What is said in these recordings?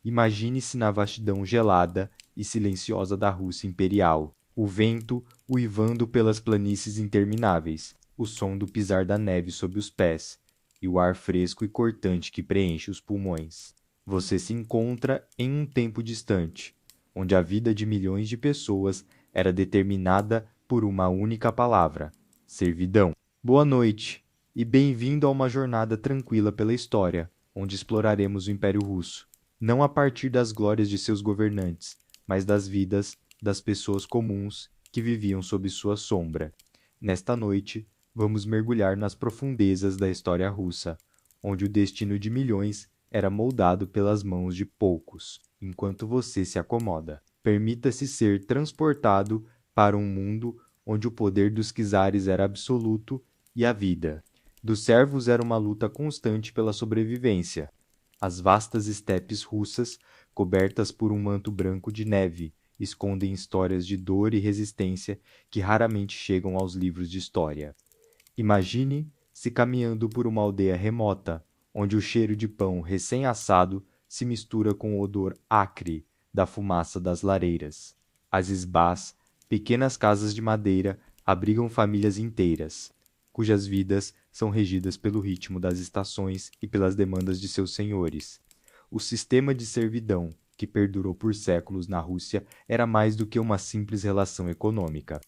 Imagine-se na vastidão gelada e silenciosa da Rússia imperial, o vento uivando pelas planícies intermináveis, o som do pisar da neve sob os pés e o ar fresco e cortante que preenche os pulmões. Você se encontra em um tempo distante, onde a vida de milhões de pessoas era determinada por uma única palavra: servidão. Boa noite e bem-vindo a uma jornada tranquila pela história, onde exploraremos o Império Russo, não a partir das glórias de seus governantes, mas das vidas das pessoas comuns que viviam sob sua sombra. Nesta noite, vamos mergulhar nas profundezas da história russa, onde o destino de milhões era moldado pelas mãos de poucos. Enquanto você se acomoda, permita-se ser transportado para um mundo onde o poder dos czares era absoluto e a vida dos servos era uma luta constante pela sobrevivência. As vastas estepes russas, cobertas por um manto branco de neve, escondem histórias de dor e resistência que raramente chegam aos livros de história. Imagine-se caminhando por uma aldeia remota, onde o cheiro de pão recém-assado se mistura com o odor acre da fumaça das lareiras. As isbás, pequenas casas de madeira, abrigam famílias inteiras, cujas vidas são regidas pelo ritmo das estações e pelas demandas de seus senhores. O sistema de servidão, que perdurou por séculos na Rússia, era mais do que uma simples relação econômica.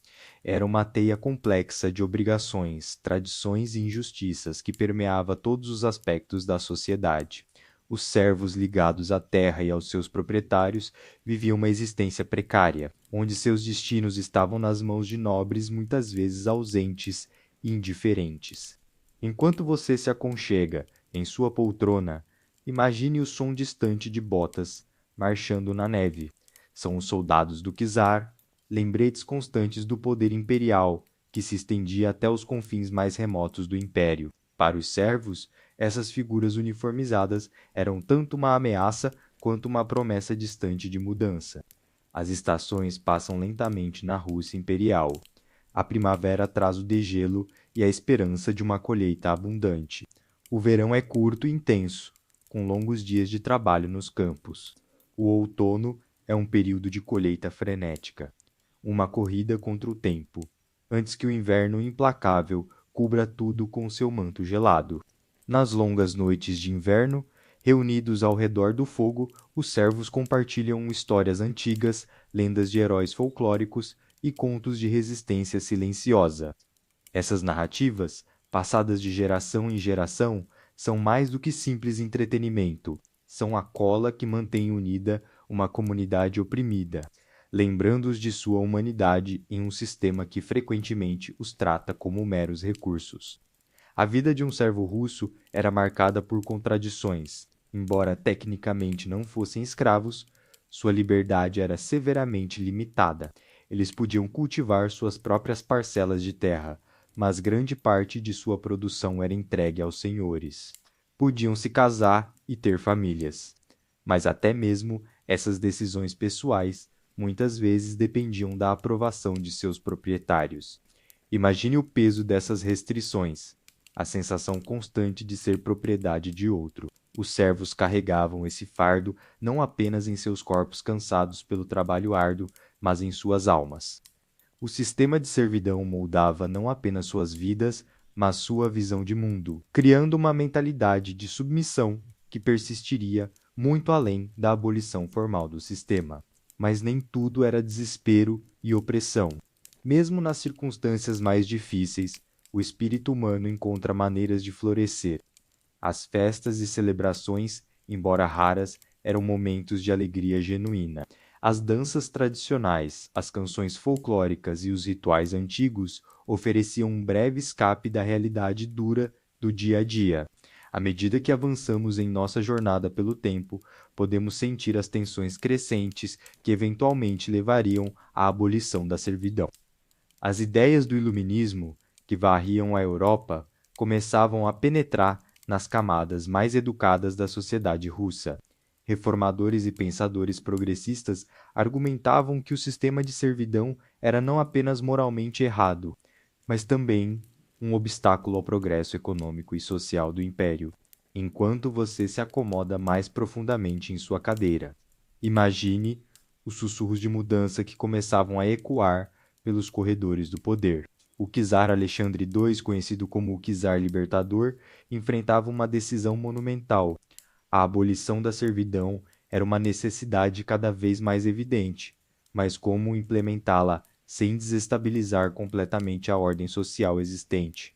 Era uma teia complexa de obrigações, tradições e injustiças que permeava todos os aspectos da sociedade. Os servos ligados à terra e aos seus proprietários viviam uma existência precária, onde seus destinos estavam nas mãos de nobres muitas vezes ausentes e indiferentes. Enquanto você se aconchega em sua poltrona, imagine o som distante de botas marchando na neve. São os soldados do czar, lembretes constantes do poder imperial que se estendia até os confins mais remotos do império. Para os servos, essas figuras uniformizadas eram tanto uma ameaça quanto uma promessa distante de mudança. As estações passam lentamente na Rússia imperial. A primavera traz o degelo e a esperança de uma colheita abundante. O verão é curto e intenso, com longos dias de trabalho nos campos. O outono é um período de colheita frenética, uma corrida contra o tempo, antes que o inverno implacável cubra tudo com seu manto gelado. Nas longas noites de inverno, reunidos ao redor do fogo, os servos compartilham histórias antigas, lendas de heróis folclóricos e contos de resistência silenciosa. Essas narrativas, passadas de geração em geração, são mais do que simples entretenimento. São a cola que mantém unida uma comunidade oprimida, lembrando-os de sua humanidade em um sistema que frequentemente os trata como meros recursos. A vida de um servo russo era marcada por contradições. Embora tecnicamente não fossem escravos, sua liberdade era severamente limitada. Eles podiam cultivar suas próprias parcelas de terra, mas grande parte de sua produção era entregue aos senhores. Podiam se casar e ter famílias, mas até mesmo essas decisões pessoais muitas vezes dependiam da aprovação de seus proprietários. Imagine o peso dessas restrições, a sensação constante de ser propriedade de outro. Os servos carregavam esse fardo não apenas em seus corpos cansados pelo trabalho árduo, mas em suas almas. O sistema de servidão moldava não apenas suas vidas, mas sua visão de mundo, criando uma mentalidade de submissão que persistiria muito além da abolição formal do sistema. Mas nem tudo era desespero e opressão. Mesmo nas circunstâncias mais difíceis, o espírito humano encontra maneiras de florescer. As festas e celebrações, embora raras, eram momentos de alegria genuína. As danças tradicionais, as canções folclóricas e os rituais antigos ofereciam um breve escape da realidade dura do dia a dia. À medida que avançamos em nossa jornada pelo tempo, podemos sentir as tensões crescentes que eventualmente levariam à abolição da servidão. As ideias do iluminismo, que varriam a Europa, começavam a penetrar nas camadas mais educadas da sociedade russa. Reformadores e pensadores progressistas argumentavam que o sistema de servidão era não apenas moralmente errado, mas também um obstáculo ao progresso econômico e social do império. enquanto você se acomoda mais profundamente em sua cadeira. Imagine os sussurros de mudança que começavam a ecoar pelos corredores do poder. O czar Alexandre II, conhecido como o czar libertador, enfrentava uma decisão monumental. A abolição da servidão era uma necessidade cada vez mais evidente, mas como implementá-la sem desestabilizar completamente a ordem social existente?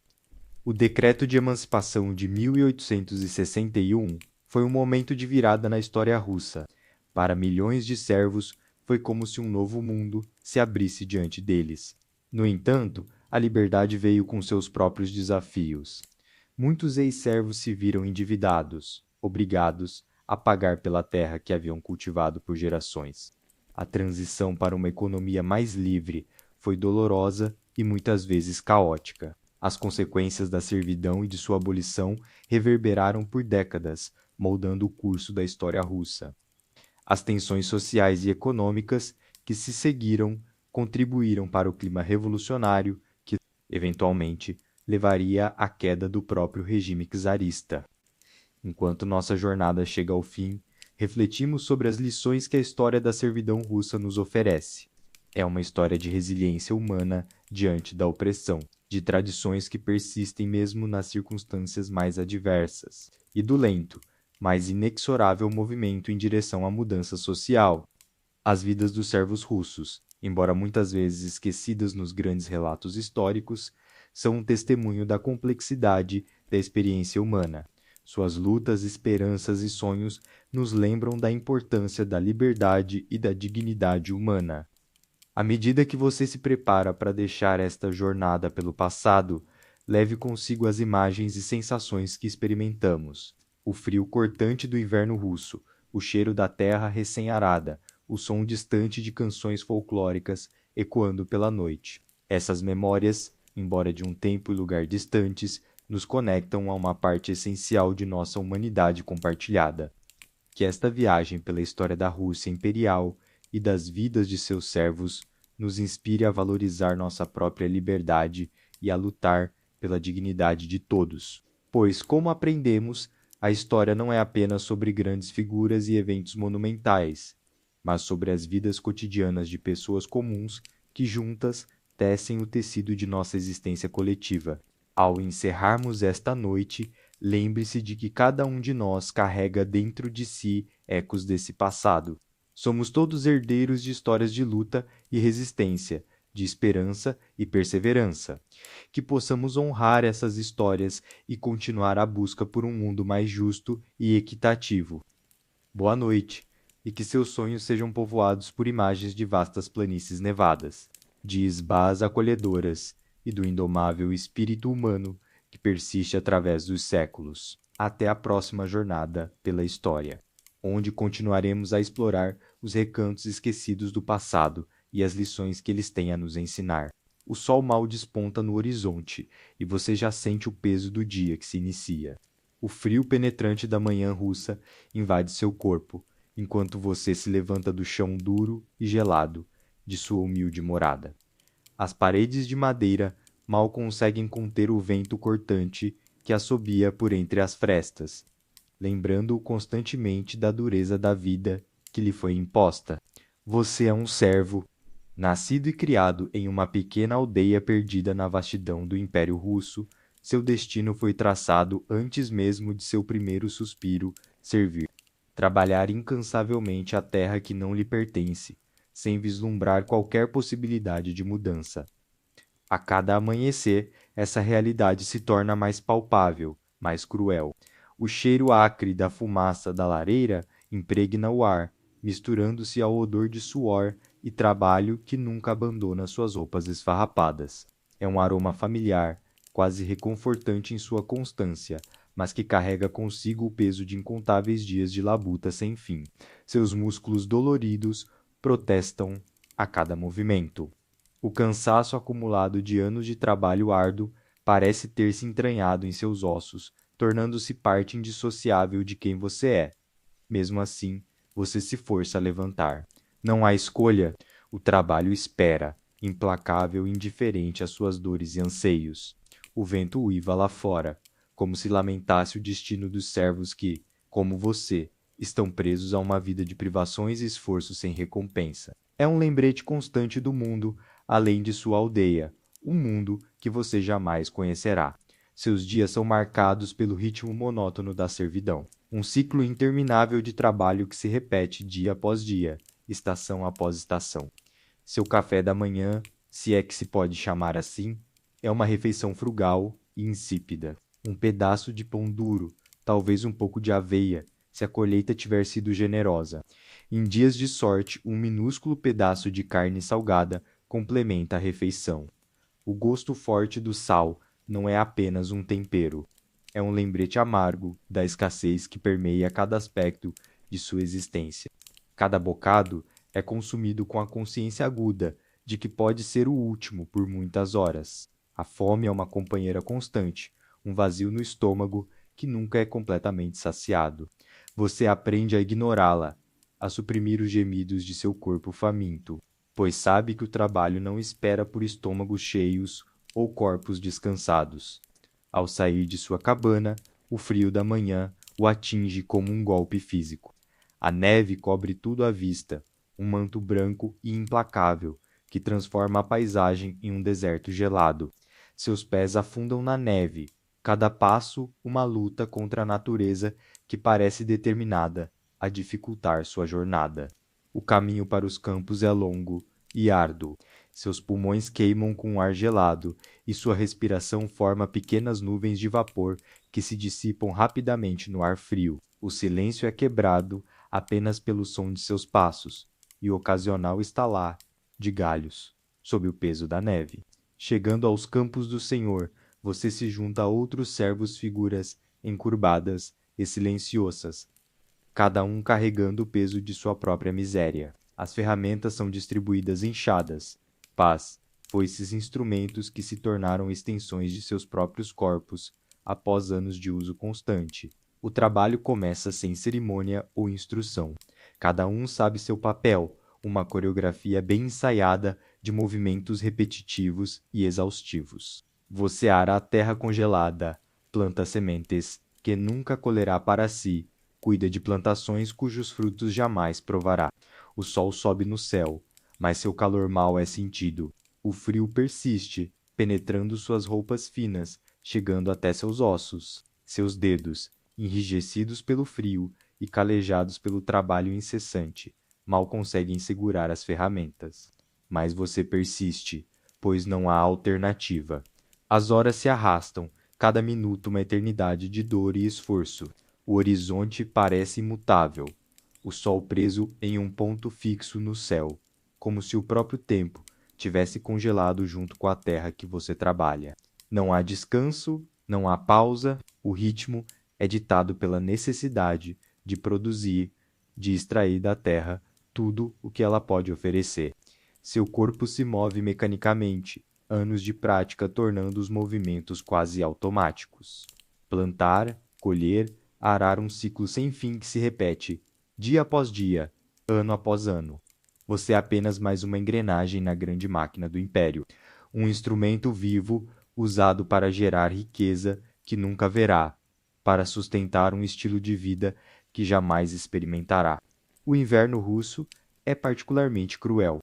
O Decreto de Emancipação de 1861 foi um momento de virada na história russa. Para milhões de servos, foi como se um novo mundo se abrisse diante deles. No entanto, a liberdade veio com seus próprios desafios. Muitos ex-servos se viram endividados, obrigados a pagar pela terra que haviam cultivado por gerações. A transição para uma economia mais livre foi dolorosa e muitas vezes caótica. As consequências da servidão e de sua abolição reverberaram por décadas, moldando o curso da história russa. As tensões sociais e econômicas que se seguiram contribuíram para o clima revolucionário que, eventualmente, levaria à queda do próprio regime czarista. Enquanto nossa jornada chega ao fim, refletimos sobre as lições que a história da servidão russa nos oferece. É uma história de resiliência humana diante da opressão, de tradições que persistem mesmo nas circunstâncias mais adversas, e do lento, mas inexorável movimento em direção à mudança social. As vidas dos servos russos, embora muitas vezes esquecidas nos grandes relatos históricos, são um testemunho da complexidade da experiência humana. Suas lutas, esperanças e sonhos nos lembram da importância da liberdade e da dignidade humana. À medida que você se prepara para deixar esta jornada pelo passado, leve consigo as imagens e sensações que experimentamos. O frio cortante do inverno russo, o cheiro da terra recém-arada, o som distante de canções folclóricas ecoando pela noite. Essas memórias, embora de um tempo e lugar distantes, nos conectam a uma parte essencial de nossa humanidade compartilhada. Que esta viagem pela história da Rússia imperial e das vidas de seus servos nos inspire a valorizar nossa própria liberdade e a lutar pela dignidade de todos. Pois, como aprendemos, a história não é apenas sobre grandes figuras e eventos monumentais, mas sobre as vidas cotidianas de pessoas comuns que juntas tecem o tecido de nossa existência coletiva. Ao encerrarmos esta noite, lembre-se de que cada um de nós carrega dentro de si ecos desse passado. Somos todos herdeiros de histórias de luta e resistência, de esperança e perseverança. Que possamos honrar essas histórias e continuar a busca por um mundo mais justo e equitativo. Boa noite, e que seus sonhos sejam povoados por imagens de vastas planícies nevadas, de esbás acolhedoras e do indomável espírito humano que persiste através dos séculos. Até a próxima jornada pela história, onde continuaremos a explorar os recantos esquecidos do passado e as lições que eles têm a nos ensinar. O sol mal desponta no horizonte e você já sente o peso do dia que se inicia. O frio penetrante da manhã russa invade seu corpo, enquanto você se levanta do chão duro e gelado de sua humilde morada. As paredes de madeira mal conseguem conter o vento cortante que assobia por entre as frestas, lembrando-o constantemente da dureza da vida que lhe foi imposta. Você é um servo, nascido e criado em uma pequena aldeia perdida na vastidão do Império Russo. Seu destino foi traçado antes mesmo de seu primeiro suspiro servir. Trabalhar incansavelmente a terra que não lhe pertence, sem vislumbrar qualquer possibilidade de mudança. A cada amanhecer, essa realidade se torna mais palpável, mais cruel. O cheiro acre da fumaça da lareira impregna o ar, misturando-se ao odor de suor e trabalho que nunca abandona suas roupas esfarrapadas. É um aroma familiar, quase reconfortante em sua constância, mas que carrega consigo o peso de incontáveis dias de labuta sem fim. Seus músculos doloridos protestam a cada movimento. O cansaço acumulado de anos de trabalho árduo parece ter se entranhado em seus ossos, tornando-se parte indissociável de quem você é. Mesmo assim, você se força a levantar. Não há escolha. O trabalho espera, implacável e indiferente às suas dores e anseios. O vento uiva lá fora. como se lamentasse o destino dos servos que, como você, estão presos a uma vida de privações e esforço sem recompensa. É um lembrete constante do mundo, além de sua aldeia, um mundo que você jamais conhecerá. Seus dias são marcados pelo ritmo monótono da servidão, um ciclo interminável de trabalho que se repete dia após dia, estação após estação. Seu café da manhã, se é que se pode chamar assim, é uma refeição frugal e insípida. Um pedaço de pão duro, talvez um pouco de aveia, se a colheita tiver sido generosa. Em dias de sorte, um minúsculo pedaço de carne salgada complementa a refeição. O gosto forte do sal não é apenas um tempero, é um lembrete amargo da escassez que permeia cada aspecto de sua existência. Cada bocado é consumido com a consciência aguda de que pode ser o último por muitas horas. A fome é uma companheira constante, um vazio no estômago que nunca é completamente saciado. Você aprende a ignorá-la, a suprimir os gemidos de seu corpo faminto, pois sabe que o trabalho não espera por estômagos cheios ou corpos descansados. Ao sair de sua cabana, o frio da manhã o atinge como um golpe físico. A neve cobre tudo à vista, um manto branco e implacável que transforma a paisagem em um deserto gelado. Seus pés afundam na neve, cada passo uma luta contra a natureza que parece determinada a dificultar sua jornada. O caminho para os campos é longo e árduo. Seus pulmões queimam com o ar gelado e sua respiração forma pequenas nuvens de vapor que se dissipam rapidamente no ar frio. O silêncio é quebrado apenas pelo som de seus passos e o ocasional estalar de galhos sob o peso da neve. Chegando aos campos do Senhor, você se junta a outros servos figuras encurvadas e silenciosas, cada um carregando o peso de sua própria miséria. As ferramentas são distribuídas enxadas, pás, foices instrumentos que se tornaram extensões de seus próprios corpos após anos de uso constante. O trabalho começa sem cerimônia ou instrução. Cada um sabe seu papel, uma coreografia bem ensaiada de movimentos repetitivos e exaustivos. Você ara a terra congelada, planta sementes que nunca colherá para si, cuida de plantações cujos frutos jamais provará. O sol sobe no céu, mas seu calor mal é sentido. O frio persiste, penetrando suas roupas finas, chegando até seus ossos. Seus dedos, enrijecidos pelo frio e calejados pelo trabalho incessante, mal conseguem segurar as ferramentas. Mas você persiste, pois não há alternativa. As horas se arrastam, cada minuto uma eternidade de dor e esforço. O horizonte parece imutável, o sol preso em um ponto fixo no céu, como se o próprio tempo tivesse congelado junto com a terra que você trabalha. Não há descanso, não há pausa, o ritmo é ditado pela necessidade de produzir, de extrair da terra tudo o que ela pode oferecer. Seu corpo se move mecanicamente, anos de prática tornando os movimentos quase automáticos. Plantar, colher, arar um ciclo sem fim que se repete, dia após dia, ano após ano. Você é apenas mais uma engrenagem na grande máquina do império, um instrumento vivo usado para gerar riqueza que nunca verá, para sustentar um estilo de vida que jamais experimentará. O inverno russo é particularmente cruel.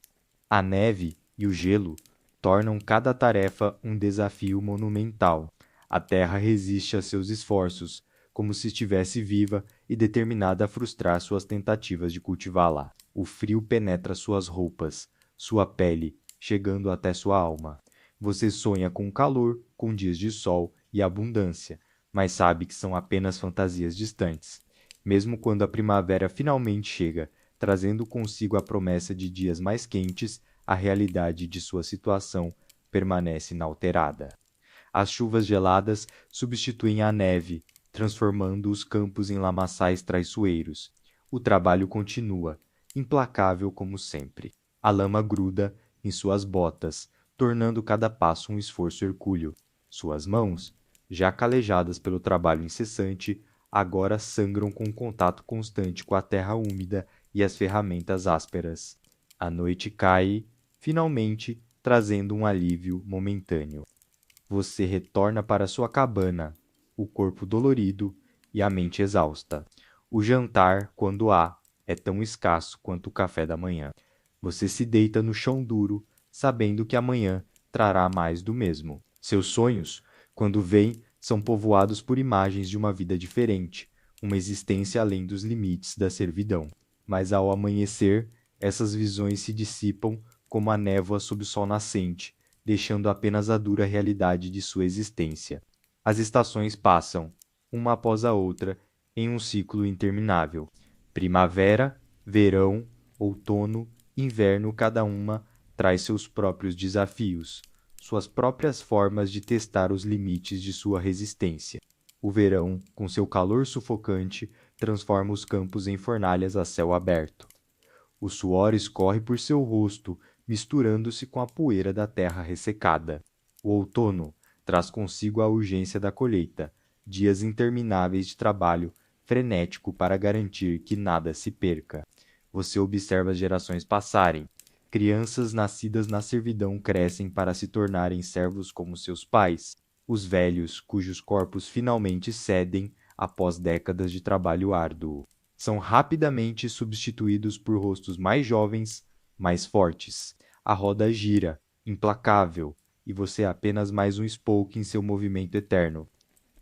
A neve e o gelo tornam cada tarefa um desafio monumental. A terra resiste a seus esforços, como se estivesse viva e determinada a frustrar suas tentativas de cultivá-la. O frio penetra suas roupas, sua pele, chegando até sua alma. Você sonha com calor, com dias de sol e abundância, mas sabe que são apenas fantasias distantes. Mesmo quando a primavera finalmente chega, trazendo consigo a promessa de dias mais quentes, a realidade de sua situação permanece inalterada. As chuvas geladas substituem a neve, transformando os campos em lamaçais traiçoeiros. O trabalho continua, implacável como sempre. A lama gruda em suas botas, tornando cada passo um esforço hercúleo. Suas mãos, já calejadas pelo trabalho incessante, agora sangram com o contato constante com a terra úmida e as ferramentas ásperas. A noite cai, finalmente, trazendo um alívio momentâneo. Você retorna para sua cabana, o corpo dolorido e a mente exausta. O jantar, quando há, é tão escasso quanto o café da manhã. Você se deita no chão duro, sabendo que amanhã trará mais do mesmo. Seus sonhos, quando vêm, são povoados por imagens de uma vida diferente, uma existência além dos limites da servidão. Mas ao amanhecer, essas visões se dissipam como a névoa sob o sol nascente, deixando apenas a dura realidade de sua existência. As estações passam, uma após a outra, em um ciclo interminável. Primavera, verão, outono, inverno, cada uma traz seus próprios desafios, suas próprias formas de testar os limites de sua resistência. O verão, com seu calor sufocante, transforma os campos em fornalhas a céu aberto. O suor escorre por seu rosto, misturando-se com a poeira da terra ressecada. O outono traz consigo a urgência da colheita, dias intermináveis de trabalho frenético para garantir que nada se perca. Você observa as gerações passarem. Crianças nascidas na servidão crescem para se tornarem servos como seus pais. Os velhos, cujos corpos finalmente cedem após décadas de trabalho árduo, são rapidamente substituídos por rostos mais jovens, mais fortes. A roda gira, implacável, e você é apenas mais um spoke em seu movimento eterno.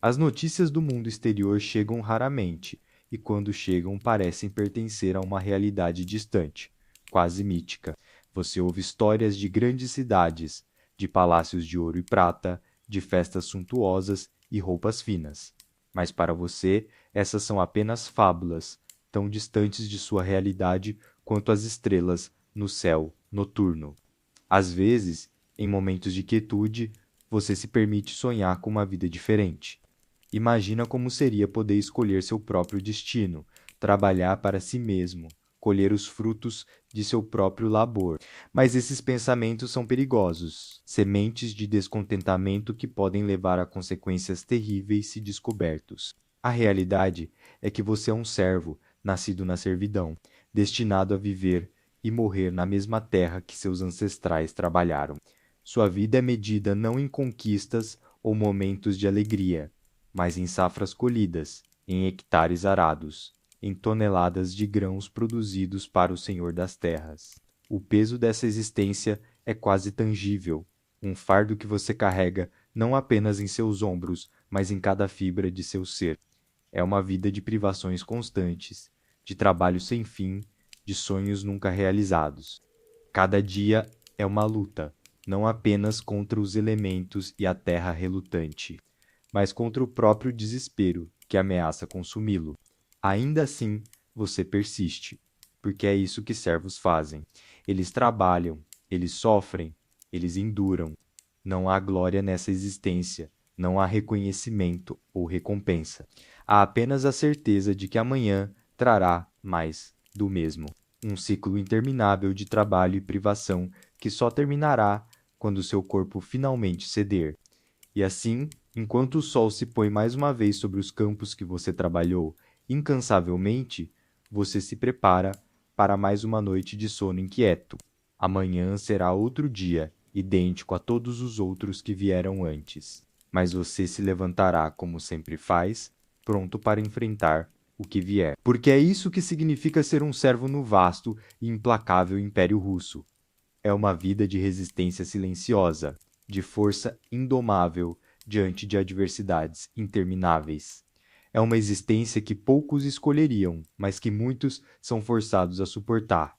As notícias do mundo exterior chegam raramente, e quando chegam parecem pertencer a uma realidade distante, quase mítica. Você ouve histórias de grandes cidades, de palácios de ouro e prata, de festas suntuosas e roupas finas. Mas para você, essas são apenas fábulas, tão distantes de sua realidade quanto as estrelas no céu noturno. Às vezes, em momentos de quietude, você se permite sonhar com uma vida diferente. Imagina como seria poder escolher seu próprio destino, trabalhar para si mesmo, colher os frutos de seu próprio labor. Mas esses pensamentos são perigosos, sementes de descontentamento que podem levar a consequências terríveis se descobertos. A realidade é que você é um servo, nascido na servidão, destinado a viver e morrer na mesma terra que seus ancestrais trabalharam. Sua vida é medida não em conquistas ou momentos de alegria, mas em safras colhidas, em hectares arados, em toneladas de grãos produzidos para o Senhor das terras. O peso dessa existência é quase tangível, um fardo que você carrega não apenas em seus ombros, mas em cada fibra de seu ser. É uma vida de privações constantes, de trabalho sem fim, de sonhos nunca realizados. Cada dia é uma luta, não apenas contra os elementos e a terra relutante, mas contra o próprio desespero que ameaça consumi-lo. Ainda assim, você persiste, porque é isso que servos fazem. Eles trabalham, eles sofrem, eles enduram. Não há glória nessa existência, não há reconhecimento ou recompensa. Há apenas a certeza de que amanhã trará mais do mesmo. Um ciclo interminável de trabalho e privação que só terminará quando seu corpo finalmente ceder. E assim, enquanto o sol se põe mais uma vez sobre os campos que você trabalhou incansavelmente, você se prepara para mais uma noite de sono inquieto. Amanhã será outro dia, idêntico a todos os outros que vieram antes. Mas você se levantará como sempre faz, pronto para enfrentar o que vier. Porque é isso que significa ser um servo no vasto e implacável Império Russo. É uma vida de resistência silenciosa, de força indomável diante de adversidades intermináveis. É uma existência que poucos escolheriam, mas que muitos são forçados a suportar.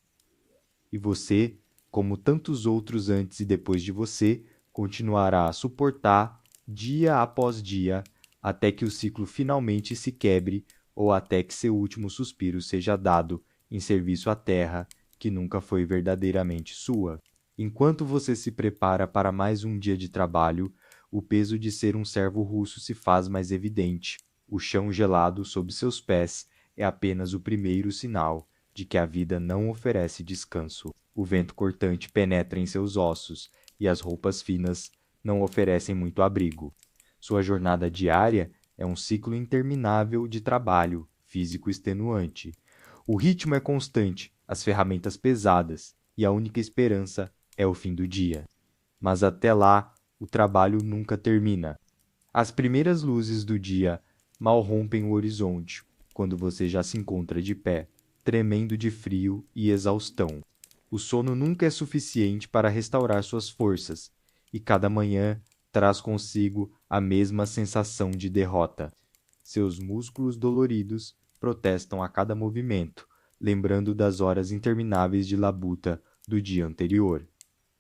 E você, como tantos outros antes e depois de você, continuará a suportar dia após dia, até que o ciclo finalmente se quebre ou até que seu último suspiro seja dado em serviço à terra que nunca foi verdadeiramente sua. Enquanto você se prepara para mais um dia de trabalho, o peso de ser um servo russo se faz mais evidente. O chão gelado sob seus pés é apenas o primeiro sinal de que a vida não oferece descanso. O vento cortante penetra em seus ossos e as roupas finas não oferecem muito abrigo. Sua jornada diária é um ciclo interminável de trabalho físico extenuante. O ritmo é constante, as ferramentas pesadas, e a única esperança é o fim do dia. Mas até lá, o trabalho nunca termina. As primeiras luzes do dia mal rompem o horizonte, quando você já se encontra de pé, tremendo de frio e exaustão. O sono nunca é suficiente para restaurar suas forças, e cada manhã traz consigo a mesma sensação de derrota. Seus músculos doloridos protestam a cada movimento, lembrando das horas intermináveis de labuta do dia anterior.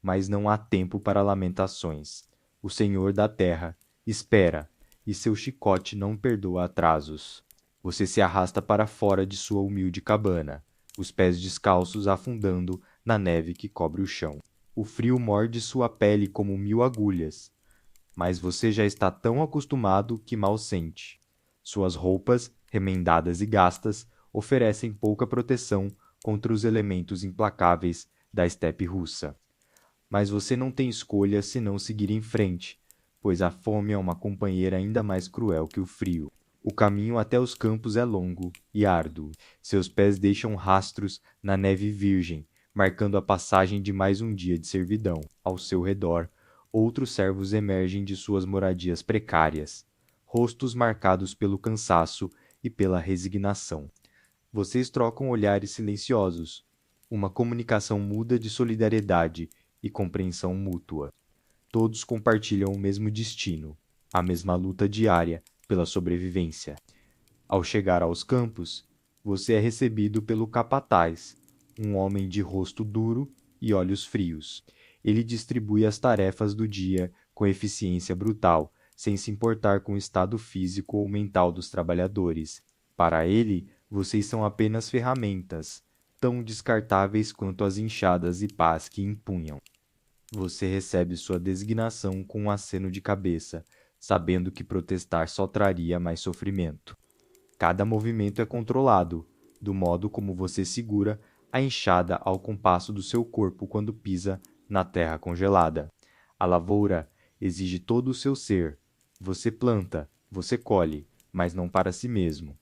Mas não há tempo para lamentações. O Senhor da Terra espera, e seu chicote não perdoa atrasos. Você se arrasta para fora de sua humilde cabana, os pés descalços afundando na neve que cobre o chão. O frio morde sua pele como 1000 agulhas, mas você já está tão acostumado que mal sente. Suas roupas, remendadas e gastas, oferecem pouca proteção contra os elementos implacáveis da estepe russa. Mas você não tem escolha senão seguir em frente, pois a fome é uma companheira ainda mais cruel que o frio. O caminho até os campos é longo e árduo. Seus pés deixam rastros na neve virgem, marcando a passagem de mais um dia de servidão. Ao seu redor, outros servos emergem de suas moradias precárias, rostos marcados pelo cansaço e pela resignação. Vocês trocam olhares silenciosos, uma comunicação muda de solidariedade e compreensão mútua. Todos compartilham o mesmo destino, a mesma luta diária pela sobrevivência. Ao chegar aos campos, você é recebido pelo capataz, um homem de rosto duro e olhos frios. Ele distribui as tarefas do dia com eficiência brutal, sem se importar com o estado físico ou mental dos trabalhadores. Para ele, vocês são apenas ferramentas, tão descartáveis quanto as enxadas e pás que empunham. Você recebe sua designação com um aceno de cabeça, sabendo que protestar só traria mais sofrimento. Cada movimento é controlado, do modo como você segura a enxada ao compasso do seu corpo quando pisa na terra congelada. A lavoura exige todo o seu ser. Você planta, você colhe, mas não para si mesmo.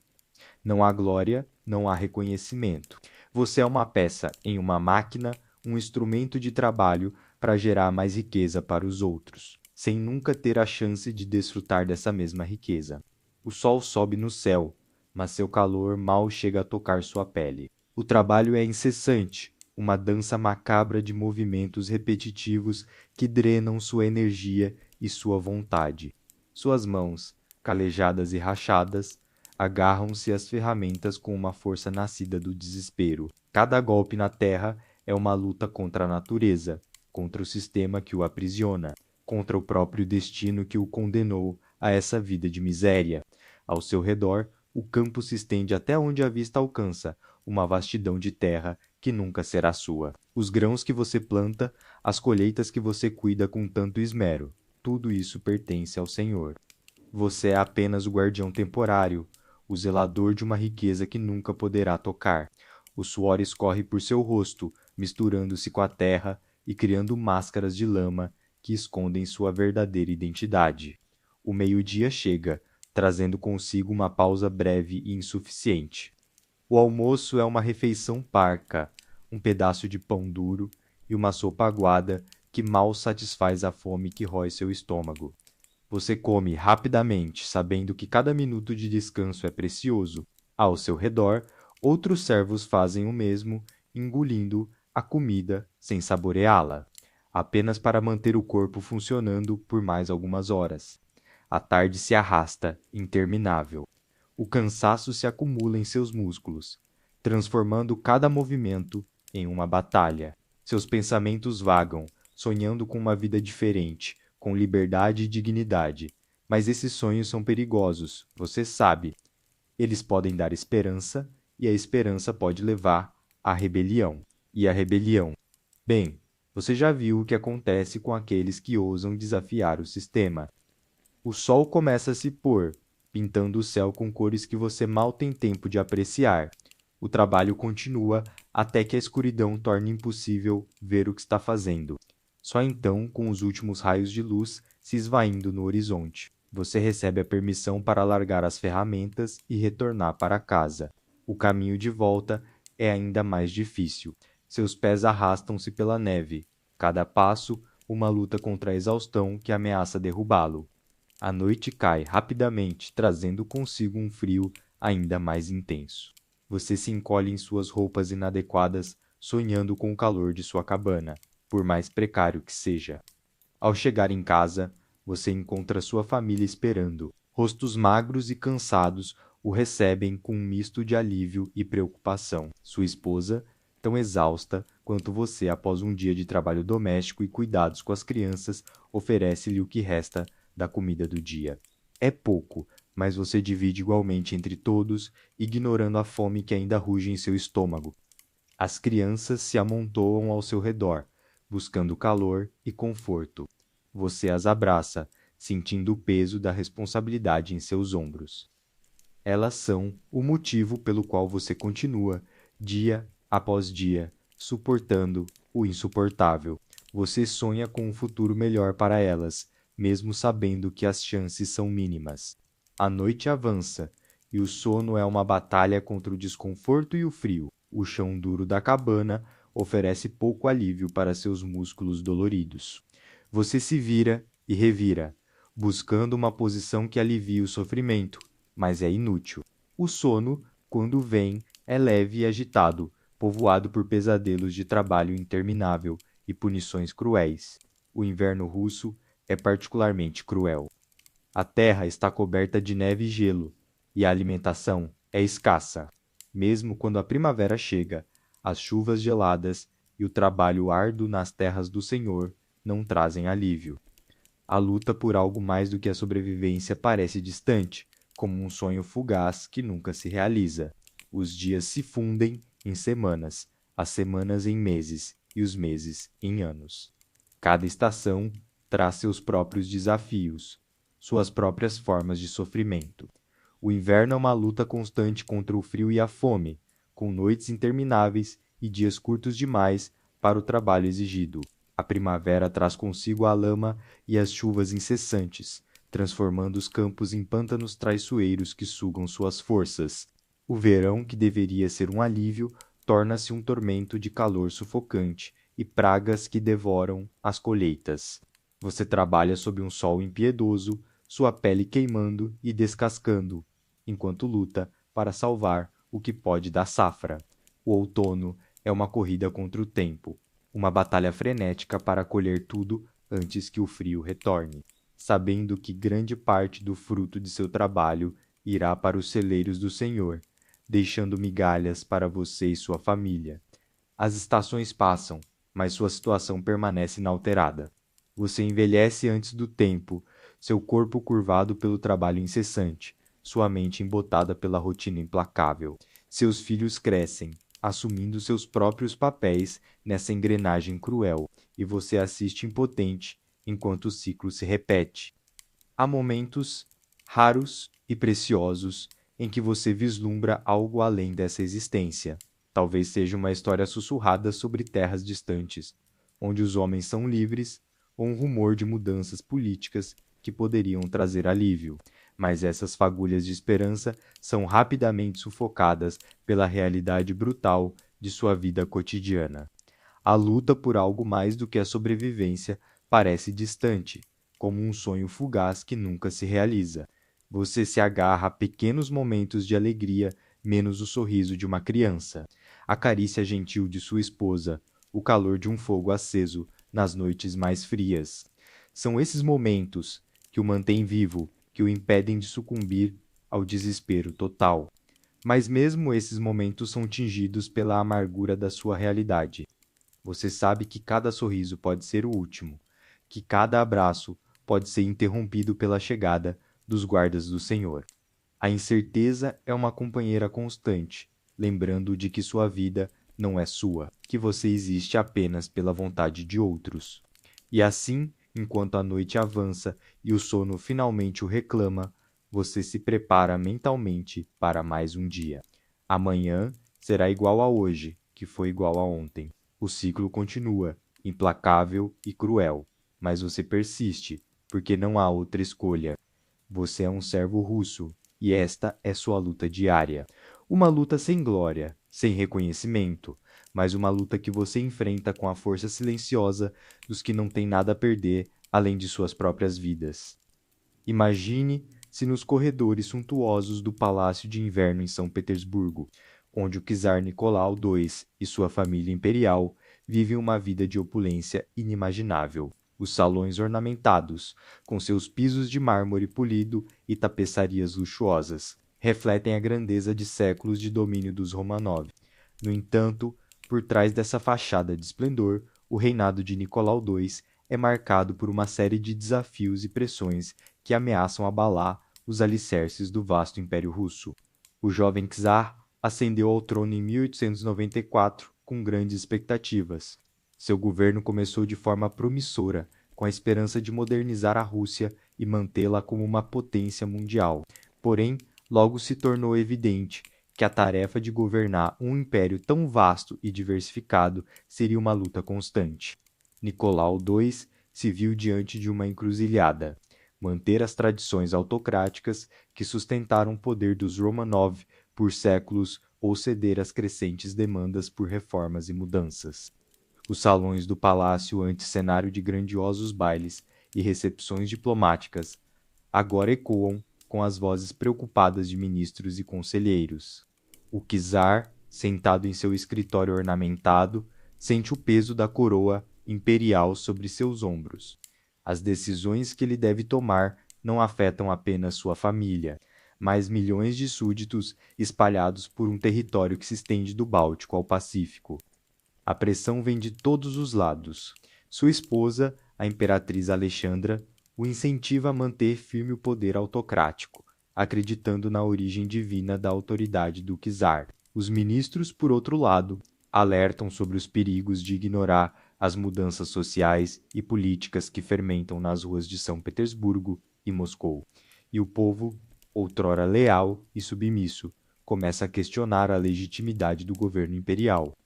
Não há glória, não há reconhecimento. Você é uma peça em uma máquina, um instrumento de trabalho para gerar mais riqueza para os outros, sem nunca ter a chance de desfrutar dessa mesma riqueza. O sol sobe no céu, mas seu calor mal chega a tocar sua pele. O trabalho é incessante, uma dança macabra de movimentos repetitivos que drenam sua energia e sua vontade. Suas mãos, calejadas e rachadas, agarram-se às ferramentas com uma força nascida do desespero. Cada golpe na terra é uma luta contra a natureza, contra o sistema que o aprisiona, contra o próprio destino que o condenou a essa vida de miséria. Ao seu redor, o campo se estende até onde a vista alcança, uma vastidão de terra que nunca será sua. Os grãos que você planta, as colheitas que você cuida com tanto esmero, tudo isso pertence ao Senhor. Você é apenas o guardião temporário, o zelador de uma riqueza que nunca poderá tocar. O suor escorre por seu rosto, misturando-se com a terra e criando máscaras de lama que escondem sua verdadeira identidade. O meio-dia chega, trazendo consigo uma pausa breve e insuficiente. O almoço é uma refeição parca, um pedaço de pão duro e uma sopa aguada que mal satisfaz a fome que rói seu estômago. Você come rapidamente, sabendo que cada minuto de descanso é precioso. Ao seu redor, outros servos fazem o mesmo, engolindo a comida sem saboreá-la, apenas para manter o corpo funcionando por mais algumas horas. A tarde se arrasta, interminável. O cansaço se acumula em seus músculos, transformando cada movimento em uma batalha. Seus pensamentos vagam, sonhando com uma vida diferente, com liberdade e dignidade. Mas esses sonhos são perigosos, você sabe. Eles podem dar esperança, e a esperança pode levar à rebelião. E a rebelião? Bem, você já viu o que acontece com aqueles que ousam desafiar o sistema. O sol começa a se pôr, pintando o céu com cores que você mal tem tempo de apreciar. O trabalho continua até que a escuridão torne impossível ver o que está fazendo. Só então, com os últimos raios de luz se esvaindo no horizonte, você recebe a permissão para largar as ferramentas e retornar para casa. O caminho de volta é ainda mais difícil. Seus pés arrastam-se pela neve. Cada passo, uma luta contra a exaustão que ameaça derrubá-lo. A noite cai rapidamente, trazendo consigo um frio ainda mais intenso. Você se encolhe em suas roupas inadequadas, sonhando com o calor de sua cabana, por mais precário que seja. Ao chegar em casa, você encontra sua família esperando. Rostos magros e cansados o recebem com um misto de alívio e preocupação. Sua esposa, tão exausta quanto você após um dia de trabalho doméstico e cuidados com as crianças, oferece-lhe o que resta da comida do dia. É pouco, mas você divide igualmente entre todos, ignorando a fome que ainda ruge em seu estômago. As crianças se amontoam ao seu redor, buscando calor e conforto. Você as abraça, sentindo o peso da responsabilidade em seus ombros. Elas são o motivo pelo qual você continua, dia após dia, suportando o insuportável. Você sonha com um futuro melhor para elas, mesmo sabendo que as chances são mínimas. A noite avança, e o sono é uma batalha contra o desconforto e o frio. O chão duro da cabana oferece pouco alívio para seus músculos doloridos. Você se vira e revira, buscando uma posição que alivie o sofrimento, mas é inútil. O sono, quando vem, é leve e agitado, povoado por pesadelos de trabalho interminável e punições cruéis. O inverno russo é particularmente cruel. A terra está coberta de neve e gelo, e a alimentação é escassa. Mesmo quando a primavera chega, as chuvas geladas e o trabalho árduo nas terras do Senhor não trazem alívio. A luta por algo mais do que a sobrevivência parece distante, como um sonho fugaz que nunca se realiza. Os dias se fundem em semanas, as semanas em meses e os meses em anos. Cada estação traz seus próprios desafios, suas próprias formas de sofrimento. O inverno é uma luta constante contra o frio e a fome, com noites intermináveis e dias curtos demais para o trabalho exigido. A primavera traz consigo a lama e as chuvas incessantes, transformando os campos em pântanos traiçoeiros que sugam suas forças. O verão, que deveria ser um alívio, torna-se um tormento de calor sufocante e pragas que devoram as colheitas. Você trabalha sob um sol impiedoso, sua pele queimando e descascando, enquanto luta para salvar o que pode da safra. O outono é uma corrida contra o tempo, uma batalha frenética para colher tudo antes que o frio retorne, sabendo que grande parte do fruto de seu trabalho irá para os celeiros do Senhor, deixando migalhas para você e sua família. As estações passam, mas sua situação permanece inalterada. Você envelhece antes do tempo, seu corpo curvado pelo trabalho incessante, sua mente embotada pela rotina implacável. Seus filhos crescem, assumindo seus próprios papéis nessa engrenagem cruel, e você assiste impotente enquanto o ciclo se repete. Há momentos raros e preciosos em que você vislumbra algo além dessa existência. Talvez seja uma história sussurrada sobre terras distantes, onde os homens são livres, ou um rumor de mudanças políticas que poderiam trazer alívio. Mas essas fagulhas de esperança são rapidamente sufocadas pela realidade brutal de sua vida cotidiana. A luta por algo mais do que a sobrevivência parece distante, como um sonho fugaz que nunca se realiza. Você se agarra a pequenos momentos de alegria, menos o sorriso de uma criança, a carícia gentil de sua esposa, o calor de um fogo aceso nas noites mais frias. São esses momentos que o mantêm vivo, que o impedem de sucumbir ao desespero total. Mas mesmo esses momentos são tingidos pela amargura da sua realidade. Você sabe que cada sorriso pode ser o último, que cada abraço pode ser interrompido pela chegada dos guardas do Senhor. A incerteza é uma companheira constante, lembrando de que sua vida não é sua, que você existe apenas pela vontade de outros. E assim, enquanto a noite avança e o sono finalmente o reclama, você se prepara mentalmente para mais um dia. Amanhã será igual a hoje, que foi igual a ontem. O ciclo continua, implacável e cruel, mas você persiste, porque não há outra escolha. Você é um servo russo, e esta é sua luta diária. Uma luta sem glória, sem reconhecimento, mas uma luta que você enfrenta com a força silenciosa dos que não têm nada a perder além de suas próprias vidas. Imagine se nos corredores suntuosos do Palácio de Inverno em São Petersburgo, onde o czar Nicolau II e sua família imperial vivem uma vida de opulência inimaginável. Os salões ornamentados, com seus pisos de mármore polido e tapeçarias luxuosas, refletem a grandeza de séculos de domínio dos Romanov. No entanto, por trás dessa fachada de esplendor, o reinado de Nicolau II é marcado por uma série de desafios e pressões que ameaçam abalar os alicerces do vasto Império Russo. O jovem czar ascendeu ao trono em 1894 com grandes expectativas. Seu governo começou de forma promissora, com a esperança de modernizar a Rússia e mantê-la como uma potência mundial. Porém, logo se tornou evidente que a tarefa de governar um império tão vasto e diversificado seria uma luta constante. Nicolau II se viu diante de uma encruzilhada: manter as tradições autocráticas que sustentaram o poder dos Romanov por séculos ou ceder às crescentes demandas por reformas e mudanças. Os salões do palácio, antes cenário de grandiosos bailes e recepções diplomáticas, agora ecoam com as vozes preocupadas de ministros e conselheiros. O czar, sentado em seu escritório ornamentado, sente o peso da coroa imperial sobre seus ombros. As decisões que ele deve tomar não afetam apenas sua família, mas milhões de súditos espalhados por um território que se estende do Báltico ao Pacífico. A pressão vem de todos os lados. Sua esposa, a imperatriz Alexandra, o incentiva a manter firme o poder autocrático, acreditando na origem divina da autoridade do czar. Os ministros, por outro lado, alertam sobre os perigos de ignorar as mudanças sociais e políticas que fermentam nas ruas de São Petersburgo e Moscou. E o povo, outrora leal e submisso, começa a questionar a legitimidade do governo imperial.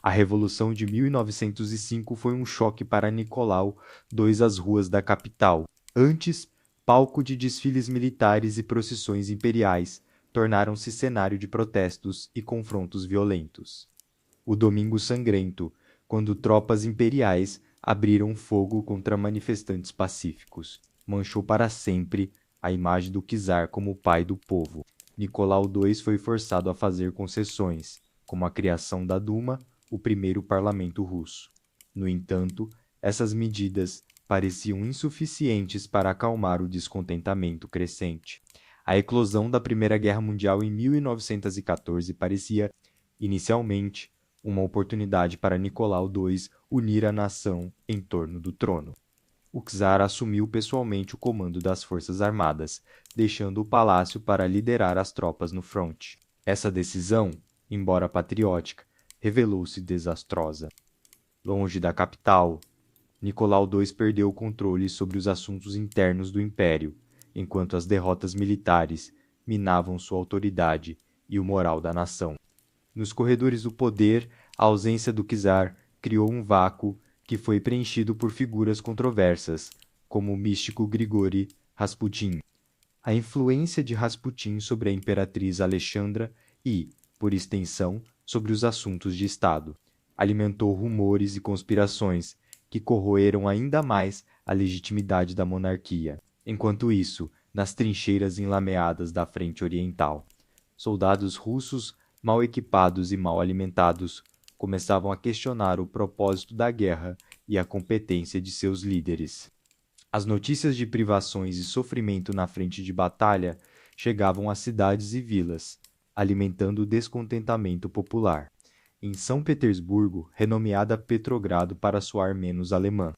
A Revolução de 1905 foi um choque para Nicolau II às ruas da capital. Antes, palco de desfiles militares e procissões imperiais, tornaram-se cenário de protestos e confrontos violentos. O Domingo Sangrento, quando tropas imperiais abriram fogo contra manifestantes pacíficos, manchou para sempre a imagem do czar como pai do povo. Nicolau II foi forçado a fazer concessões, como a criação da Duma, o primeiro parlamento russo. No entanto, essas medidas pareciam insuficientes para acalmar o descontentamento crescente. A eclosão da Primeira Guerra Mundial em 1914 parecia, inicialmente, uma oportunidade para Nicolau II unir a nação em torno do trono. O czar assumiu pessoalmente o comando das forças armadas, deixando o palácio para liderar as tropas no fronte. Essa decisão, embora patriótica, revelou-se desastrosa. Longe da capital, Nicolau II perdeu o controle sobre os assuntos internos do império, enquanto as derrotas militares minavam sua autoridade e o moral da nação. Nos corredores do poder, a ausência do czar criou um vácuo que foi preenchido por figuras controversas, como o místico Grigori Rasputin. A influência de Rasputin sobre a imperatriz Alexandra e, por extensão, sobre os assuntos de Estado alimentou rumores e conspirações que corroeram ainda mais a legitimidade da monarquia. Enquanto isso, nas trincheiras enlameadas da frente oriental, soldados russos mal equipados e mal alimentados começavam a questionar o propósito da guerra e a competência de seus líderes. As notícias de privações e sofrimento na frente de batalha chegavam às cidades e vilas, alimentando o descontentamento popular. Em São Petersburgo, renomeada Petrogrado para soar menos alemã,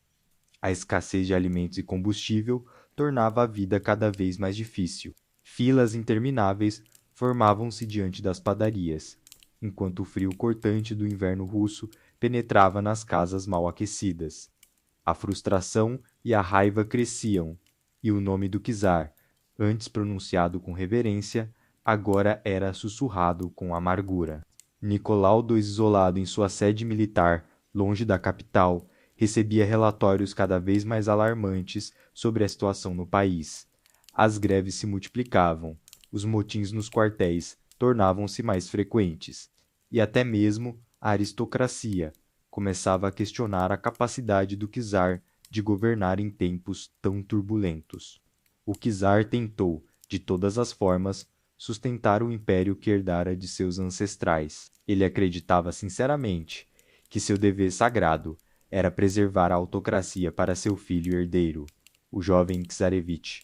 a escassez de alimentos e combustível tornava a vida cada vez mais difícil. Filas intermináveis formavam-se diante das padarias, enquanto o frio cortante do inverno russo penetrava nas casas mal aquecidas. A frustração e a raiva cresciam, e o nome do czar, antes pronunciado com reverência, agora era sussurrado com amargura. Nicolau II, isolado em sua sede militar, longe da capital, recebia relatórios cada vez mais alarmantes sobre a situação no país. As greves se multiplicavam, os motins nos quartéis tornavam-se mais frequentes, e até mesmo a aristocracia começava a questionar a capacidade do czar de governar em tempos tão turbulentos. O czar tentou, de todas as formas, sustentar o império que herdara de seus ancestrais. Ele acreditava sinceramente que seu dever sagrado era preservar a autocracia para seu filho herdeiro, o jovem czarevich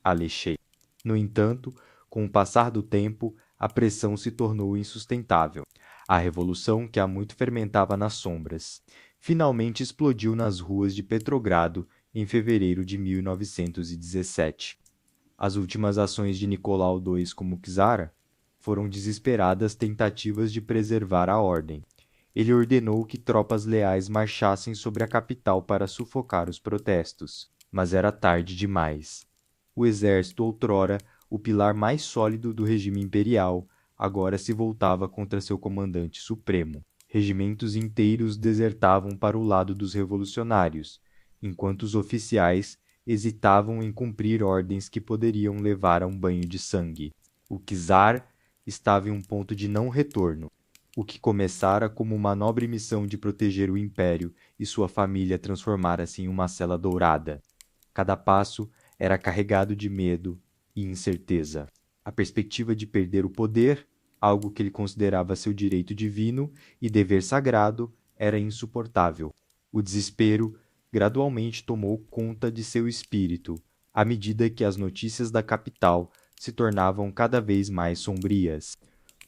Alexei. No entanto, com o passar do tempo, a pressão se tornou insustentável. A revolução, que há muito fermentava nas sombras, finalmente explodiu nas ruas de Petrogrado em fevereiro de 1917. As últimas ações de Nicolau II como czar foram desesperadas tentativas de preservar a ordem. Ele ordenou que tropas leais marchassem sobre a capital para sufocar os protestos. Mas era tarde demais. O exército, outrora o pilar mais sólido do regime imperial, agora se voltava contra seu comandante supremo. Regimentos inteiros desertavam para o lado dos revolucionários, enquanto os oficiais hesitavam em cumprir ordens que poderiam levar a um banho de sangue. O czar estava em um ponto de não retorno. O que começara como uma nobre missão de proteger o império e sua família transformara-se em uma cela dourada. Cada passo era carregado de medo e incerteza. A perspectiva de perder o poder, algo que ele considerava seu direito divino e dever sagrado, era insuportável. O desespero gradualmente tomou conta de seu espírito, à medida que as notícias da capital se tornavam cada vez mais sombrias.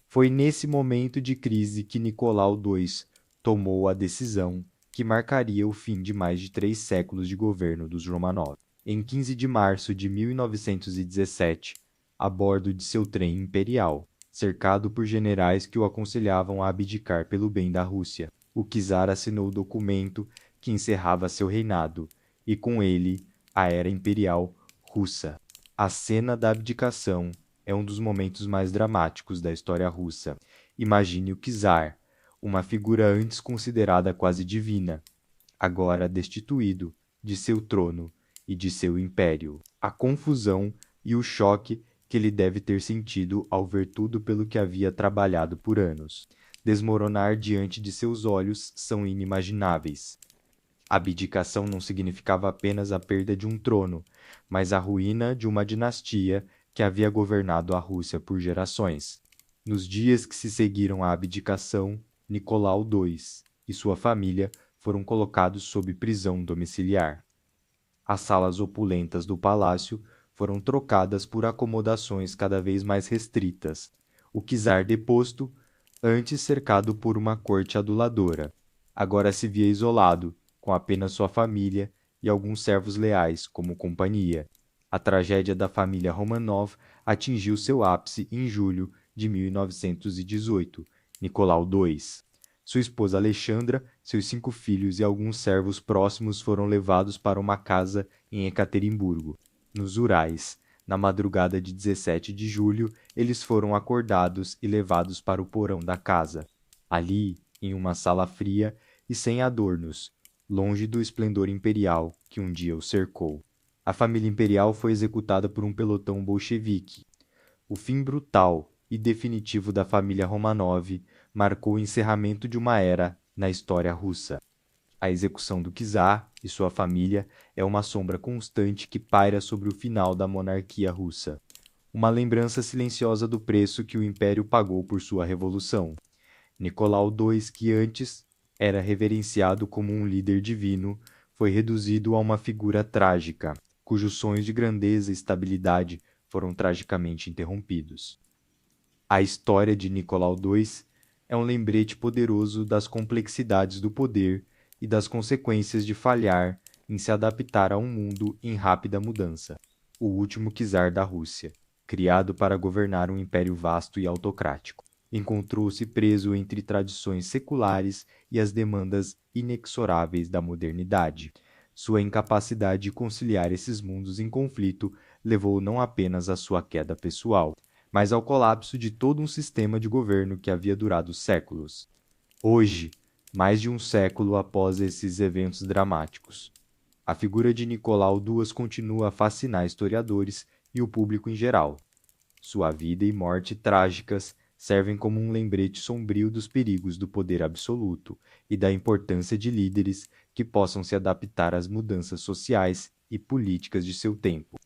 Foi nesse momento de crise que Nicolau II tomou a decisão que marcaria o fim de mais de 3 séculos de governo dos Romanov. Em 15 de março de 1917, a bordo de seu trem imperial, cercado por generais que o aconselhavam a abdicar pelo bem da Rússia, o czar assinou o documento que encerrava seu reinado, e com ele a era imperial russa. A cena da abdicação é um dos momentos mais dramáticos da história russa. Imagine o czar, uma figura antes considerada quase divina, agora destituído de seu trono e de seu império. A confusão e o choque que ele deve ter sentido ao ver tudo pelo que havia trabalhado por anos desmoronar diante de seus olhos são inimagináveis. A abdicação não significava apenas a perda de um trono, mas a ruína de uma dinastia que havia governado a Rússia por gerações. Nos dias que se seguiram à abdicação, Nicolau II e sua família foram colocados sob prisão domiciliar. As salas opulentas do palácio foram trocadas por acomodações cada vez mais restritas. O czar deposto, antes cercado por uma corte aduladora, agora se via isolado, com apenas sua família e alguns servos leais como companhia. A tragédia da família Romanov atingiu seu ápice em julho de 1918. Nicolau II, sua esposa Alexandra, seus 5 filhos e alguns servos próximos foram levados para uma casa em Ekaterimburgo, nos Urais. Na madrugada de 17 de julho, eles foram acordados e levados para o porão da casa. Ali, em uma sala fria e sem adornos, longe do esplendor imperial que um dia o cercou. A família imperial foi executada por um pelotão bolchevique. O fim brutal e definitivo da família Romanov marcou o encerramento de uma era na história russa. A execução do czar e sua família é uma sombra constante que paira sobre o final da monarquia russa. Uma lembrança silenciosa do preço que o império pagou por sua revolução. Nicolau II, que antes era reverenciado como um líder divino, foi reduzido a uma figura trágica, cujos sonhos de grandeza e estabilidade foram tragicamente interrompidos. A história de Nicolau II é um lembrete poderoso das complexidades do poder e das consequências de falhar em se adaptar a um mundo em rápida mudança. O último czar da Rússia, criado para governar um império vasto e autocrático, encontrou-se preso entre tradições seculares e as demandas inexoráveis da modernidade. Sua incapacidade de conciliar esses mundos em conflito levou não apenas à sua queda pessoal, mas ao colapso de todo um sistema de governo que havia durado séculos. Hoje, mais de um século após esses eventos dramáticos, a figura de Nicolau II continua a fascinar historiadores e o público em geral. Sua vida e morte trágicas servem como um lembrete sombrio dos perigos do poder absoluto e da importância de líderes que possam se adaptar às mudanças sociais e políticas de seu tempo.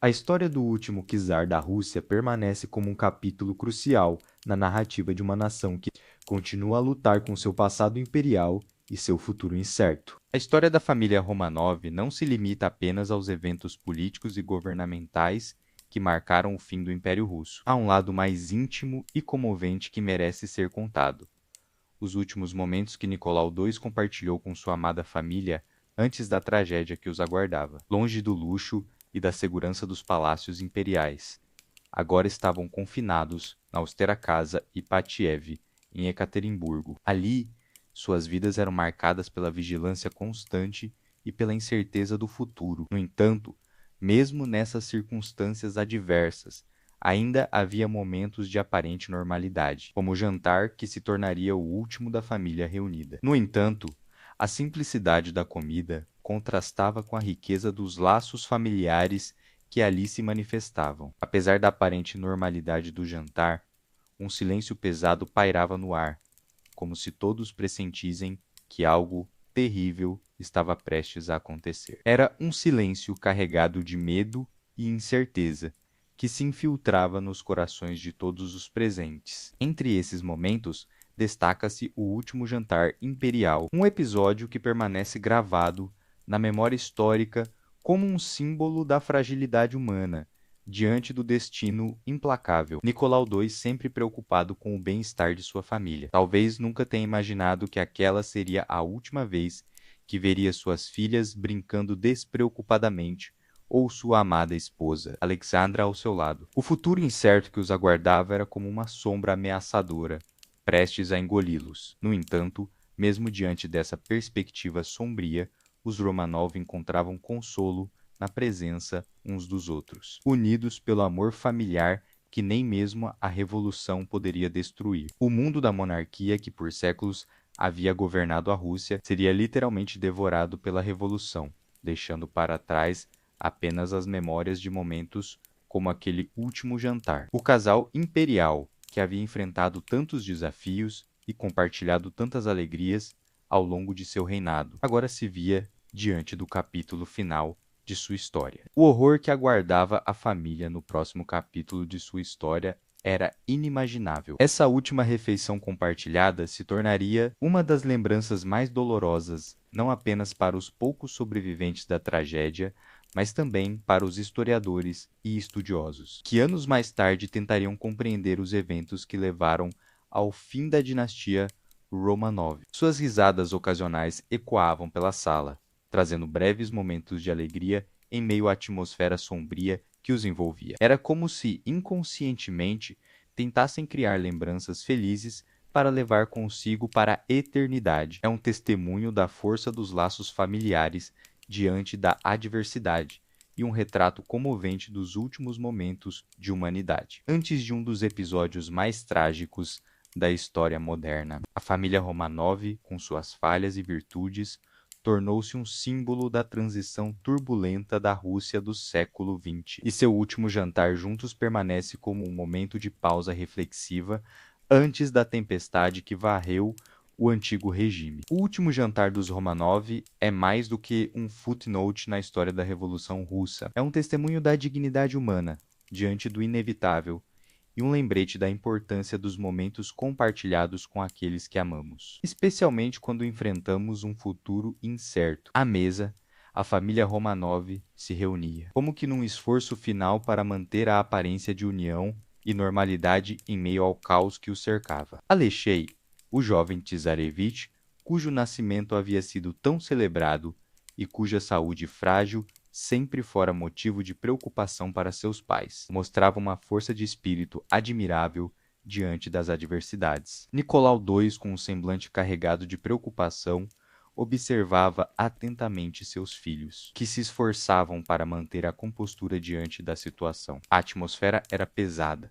A história do último czar da Rússia permanece como um capítulo crucial na narrativa de uma nação que continua a lutar com seu passado imperial e seu futuro incerto. A história da família Romanov não se limita apenas aos eventos políticos e governamentais que marcaram o fim do Império Russo. Há um lado mais íntimo e comovente que merece ser contado. Os últimos momentos que Nicolau II compartilhou com sua amada família antes da tragédia que os aguardava. Longe do luxo e da segurança dos palácios imperiais, agora estavam confinados na austera casa Ipatiev, em Ekaterimburgo. Ali, suas vidas eram marcadas pela vigilância constante e pela incerteza do futuro. No entanto, mesmo nessas circunstâncias adversas, ainda havia momentos de aparente normalidade, como o jantar que se tornaria o último da família reunida. No entanto, a simplicidade da comida contrastava com a riqueza dos laços familiares que ali se manifestavam. Apesar da aparente normalidade do jantar, um silêncio pesado pairava no ar, como se todos pressentissem que algo terrível estava prestes a acontecer. Era um silêncio carregado de medo e incerteza, que se infiltrava nos corações de todos os presentes. Entre esses momentos, destaca-se o último jantar imperial, um episódio que permanece gravado na memória histórica como um símbolo da fragilidade humana diante do destino implacável. Nicolau II sempre preocupado com o bem-estar de sua família. Talvez nunca tenha imaginado que aquela seria a última vez que veria suas filhas brincando despreocupadamente ou sua amada esposa, Alexandra, ao seu lado. O futuro incerto que os aguardava era como uma sombra ameaçadora, prestes a engoli-los. No entanto, mesmo diante dessa perspectiva sombria, os Romanov encontravam consolo na presença uns dos outros, unidos pelo amor familiar que nem mesmo a revolução poderia destruir. O mundo da monarquia, que por séculos havia governado a Rússia, seria literalmente devorado pela revolução, deixando para trás apenas as memórias de momentos como aquele último jantar. O casal imperial, que havia enfrentado tantos desafios e compartilhado tantas alegrias ao longo de seu reinado, agora se via diante do capítulo final de sua história. O horror que aguardava a família no próximo capítulo de sua história era inimaginável. Essa última refeição compartilhada se tornaria uma das lembranças mais dolorosas, não apenas para os poucos sobreviventes da tragédia, mas também para os historiadores e estudiosos, que anos mais tarde tentariam compreender os eventos que levaram ao fim da dinastia Romanov. Suas risadas ocasionais ecoavam pela sala, trazendo breves momentos de alegria em meio à atmosfera sombria que os envolvia. Era como se, inconscientemente, tentassem criar lembranças felizes para levar consigo para a eternidade. É um testemunho da força dos laços familiares diante da adversidade e um retrato comovente dos últimos momentos de humanidade. Antes de um dos episódios mais trágicos da história moderna, a família Romanov, com suas falhas e virtudes, tornou-se um símbolo da transição turbulenta da Rússia do século XX, e seu último jantar juntos permanece como um momento de pausa reflexiva antes da tempestade que varreu o antigo regime. O último jantar dos Romanov é mais do que um footnote na história da Revolução Russa. É um testemunho da dignidade humana diante do inevitável e um lembrete da importância dos momentos compartilhados com aqueles que amamos, especialmente quando enfrentamos um futuro incerto. À mesa, a família Romanov se reunia, como que num esforço final para manter a aparência de união e normalidade em meio ao caos que o cercava. Alexei, o jovem czarevich, cujo nascimento havia sido tão celebrado e cuja saúde frágil sempre fora motivo de preocupação para seus pais, mostrava uma força de espírito admirável diante das adversidades. Nicolau II, com um semblante carregado de preocupação, observava atentamente seus filhos, que se esforçavam para manter a compostura diante da situação. A atmosfera era pesada,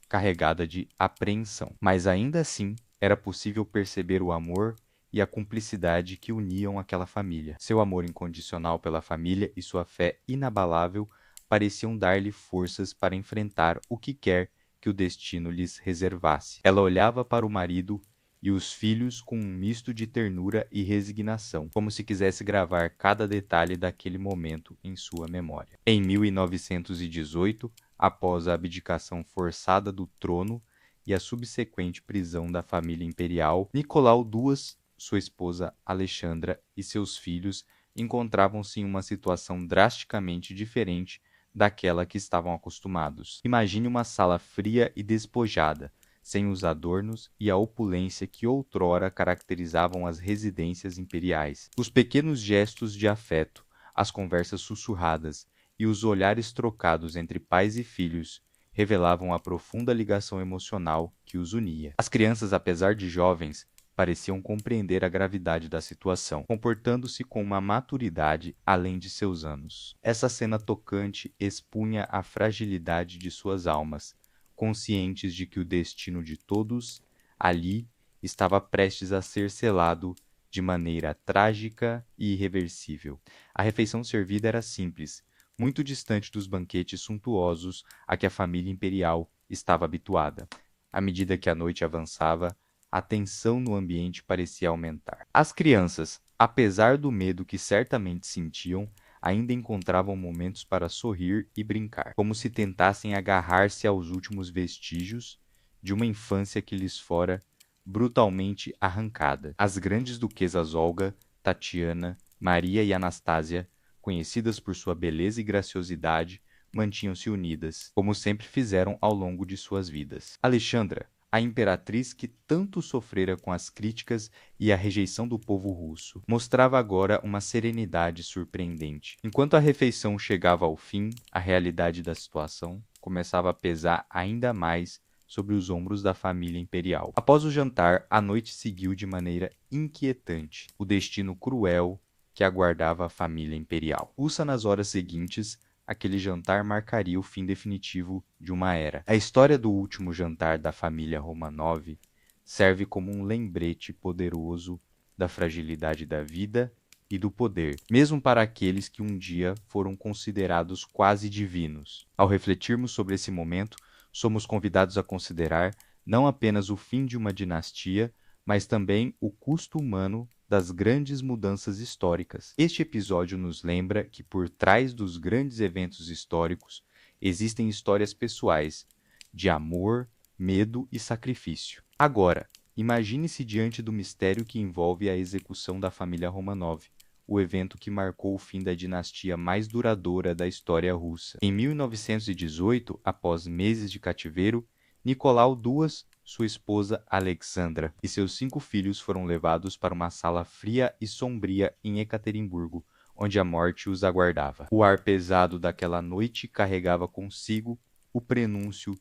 carregada de apreensão, mas ainda assim era possível perceber o amor e a cumplicidade que uniam aquela família. Seu amor incondicional pela família e sua fé inabalável pareciam dar-lhe forças para enfrentar o que quer que o destino lhes reservasse. Ela olhava para o marido e os filhos com um misto de ternura e resignação, como se quisesse gravar cada detalhe daquele momento em sua memória. Em 1918, após a abdicação forçada do trono e a subsequente prisão da família imperial, Nicolau II, sua esposa Alexandra e seus filhos encontravam-se em uma situação drasticamente diferente daquela que estavam acostumados. Imagine uma sala fria e despojada, sem os adornos e a opulência que outrora caracterizavam as residências imperiais. Os pequenos gestos de afeto, as conversas sussurradas e os olhares trocados entre pais e filhos revelavam a profunda ligação emocional que os unia. As crianças, apesar de jovens, pareciam compreender a gravidade da situação, comportando-se com uma maturidade além de seus anos. Essa cena tocante expunha a fragilidade de suas almas, conscientes de que o destino de todos ali estava prestes a ser selado de maneira trágica e irreversível. A refeição servida era simples, muito distante dos banquetes suntuosos a que a família imperial estava habituada. À medida que a noite avançava, a tensão no ambiente parecia aumentar. As crianças, apesar do medo que certamente sentiam, ainda encontravam momentos para sorrir e brincar, como se tentassem agarrar-se aos últimos vestígios de uma infância que lhes fora brutalmente arrancada. As grandes duquesas Olga, Tatiana, Maria e Anastásia, conhecidas por sua beleza e graciosidade, mantinham-se unidas, como sempre fizeram ao longo de suas vidas. Alexandra, a imperatriz que tanto sofrera com as críticas e a rejeição do povo russo, mostrava agora uma serenidade surpreendente. Enquanto a refeição chegava ao fim, a realidade da situação começava a pesar ainda mais sobre os ombros da família imperial. Após o jantar, a noite seguiu de maneira inquietante. O destino cruel que aguardava a família imperial. Nas horas seguintes, aquele jantar marcaria o fim definitivo de uma era. A história do último jantar da família Romanov serve como um lembrete poderoso da fragilidade da vida e do poder, mesmo para aqueles que um dia foram considerados quase divinos. Ao refletirmos sobre esse momento, somos convidados a considerar não apenas o fim de uma dinastia, mas também o custo humano das grandes mudanças históricas. Este episódio nos lembra que por trás dos grandes eventos históricos existem histórias pessoais de amor, medo e sacrifício. Agora, imagine-se diante do mistério que envolve a execução da família Romanov, o evento que marcou o fim da dinastia mais duradoura da história russa. Em 1918, após meses de cativeiro, Nicolau II, sua esposa Alexandra e seus 5 filhos foram levados para uma sala fria e sombria em Ekaterimburgo, onde a morte os aguardava. O ar pesado daquela noite carregava consigo o prenúncio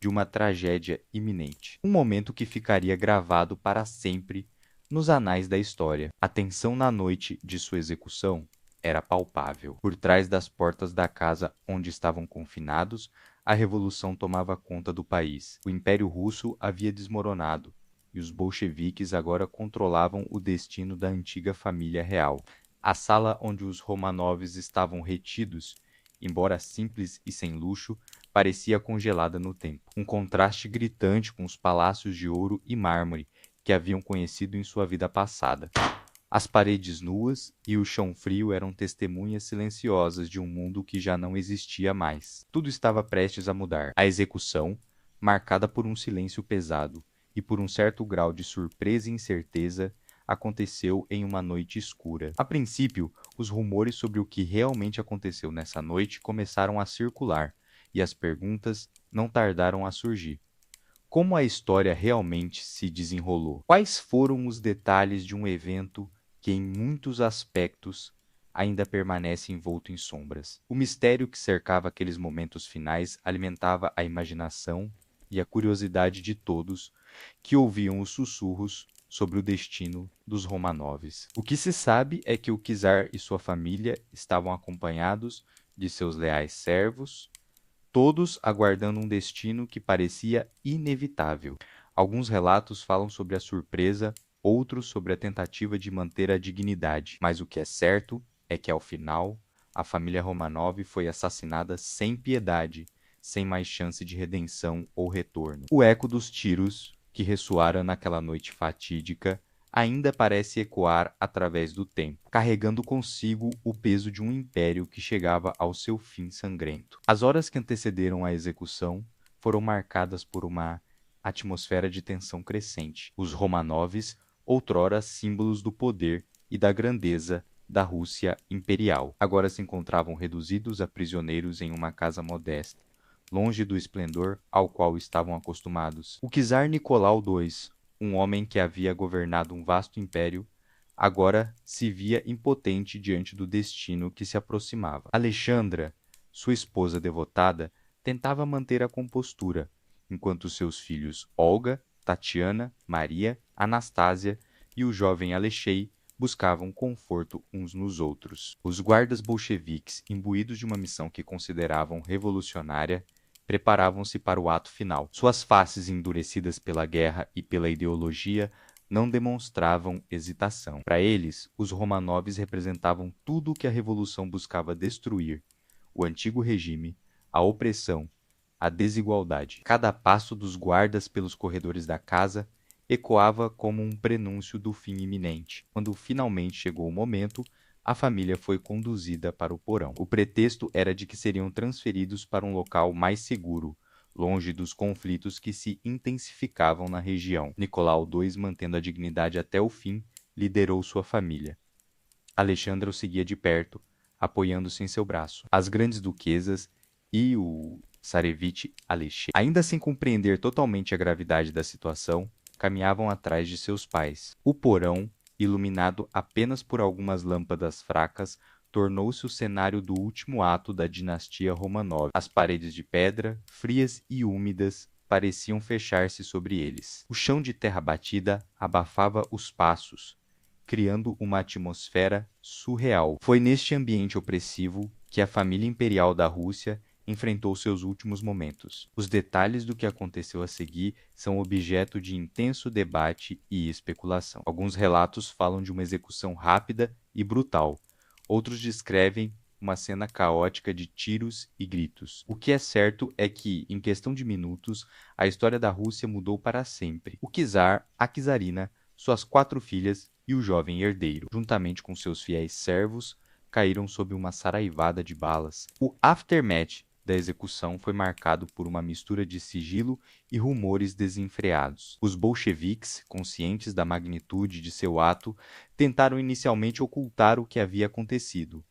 de uma tragédia iminente. Um momento que ficaria gravado para sempre nos anais da história. A tensão na noite de sua execução era palpável. Por trás das portas da casa onde estavam confinados, a revolução tomava conta do país. O Império Russo havia desmoronado e os bolcheviques agora controlavam o destino da antiga família real. A sala onde os Romanovs estavam retidos, embora simples e sem luxo, parecia congelada no tempo. Um contraste gritante com os palácios de ouro e mármore que haviam conhecido em sua vida passada. As paredes nuas e o chão frio eram testemunhas silenciosas de um mundo que já não existia mais. Tudo estava prestes a mudar. A execução, marcada por um silêncio pesado e por um certo grau de surpresa e incerteza, aconteceu em uma noite escura. A princípio, os rumores sobre o que realmente aconteceu nessa noite começaram a circular, e as perguntas não tardaram a surgir. Como a história realmente se desenrolou? Quais foram os detalhes de um evento que, em muitos aspectos, ainda permanece envolto em sombras? O mistério que cercava aqueles momentos finais alimentava a imaginação e a curiosidade de todos que ouviam os sussurros sobre o destino dos Romanovs. O que se sabe é que o czar e sua família estavam acompanhados de seus leais servos, todos aguardando um destino que parecia inevitável. Alguns relatos falam sobre a surpresa, outros sobre a tentativa de manter a dignidade. Mas o que é certo é que, ao final, a família Romanov foi assassinada sem piedade, sem mais chance de redenção ou retorno. O eco dos tiros que ressoara naquela noite fatídica ainda parece ecoar através do tempo, carregando consigo o peso de um império que chegava ao seu fim sangrento. As horas que antecederam a execução foram marcadas por uma atmosfera de tensão crescente. Os Romanoves, outrora símbolos do poder e da grandeza da Rússia imperial, agora se encontravam reduzidos a prisioneiros em uma casa modesta, longe do esplendor ao qual estavam acostumados. O czar Nicolau II, um homem que havia governado um vasto império, agora se via impotente diante do destino que se aproximava. Alexandra, sua esposa devotada, tentava manter a compostura, enquanto seus filhos Olga, Tatiana, Maria, Anastásia e o jovem Alexei buscavam conforto uns nos outros. Os guardas bolcheviques, imbuídos de uma missão que consideravam revolucionária, preparavam-se para o ato final. Suas faces endurecidas pela guerra e pela ideologia não demonstravam hesitação. Para eles, os Romanoves representavam tudo o que a revolução buscava destruir: o antigo regime, a opressão, a desigualdade. Cada passo dos guardas pelos corredores da casa ecoava como um prenúncio do fim iminente. Quando finalmente chegou o momento, a família foi conduzida para o porão. O pretexto era de que seriam transferidos para um local mais seguro, longe dos conflitos que se intensificavam na região. Nicolau II, mantendo a dignidade até o fim, liderou sua família. Alexandra o seguia de perto, apoiando-se em seu braço. As grandes duquesas e o Tsarevich Alexei, ainda sem compreender totalmente a gravidade da situação, caminhavam atrás de seus pais. O porão, iluminado apenas por algumas lâmpadas fracas, tornou-se o cenário do último ato da dinastia Romanov. As paredes de pedra, frias e úmidas, pareciam fechar-se sobre eles. O chão de terra batida abafava os passos, criando uma atmosfera surreal. Foi neste ambiente opressivo que a família imperial da Rússia enfrentou seus últimos momentos. Os detalhes do que aconteceu a seguir são objeto de intenso debate e especulação. Alguns relatos falam de uma execução rápida e brutal. Outros descrevem uma cena caótica de tiros e gritos. O que é certo é que, em questão de minutos, a história da Rússia mudou para sempre. O czar, a czarina, suas 4 filhas e o jovem herdeiro, juntamente com seus fiéis servos, caíram sob uma saraivada de balas. O aftermath da execução foi marcado por uma mistura de sigilo e rumores desenfreados. Os bolcheviques, conscientes da magnitude de seu ato, tentaram inicialmente ocultar o que havia acontecido.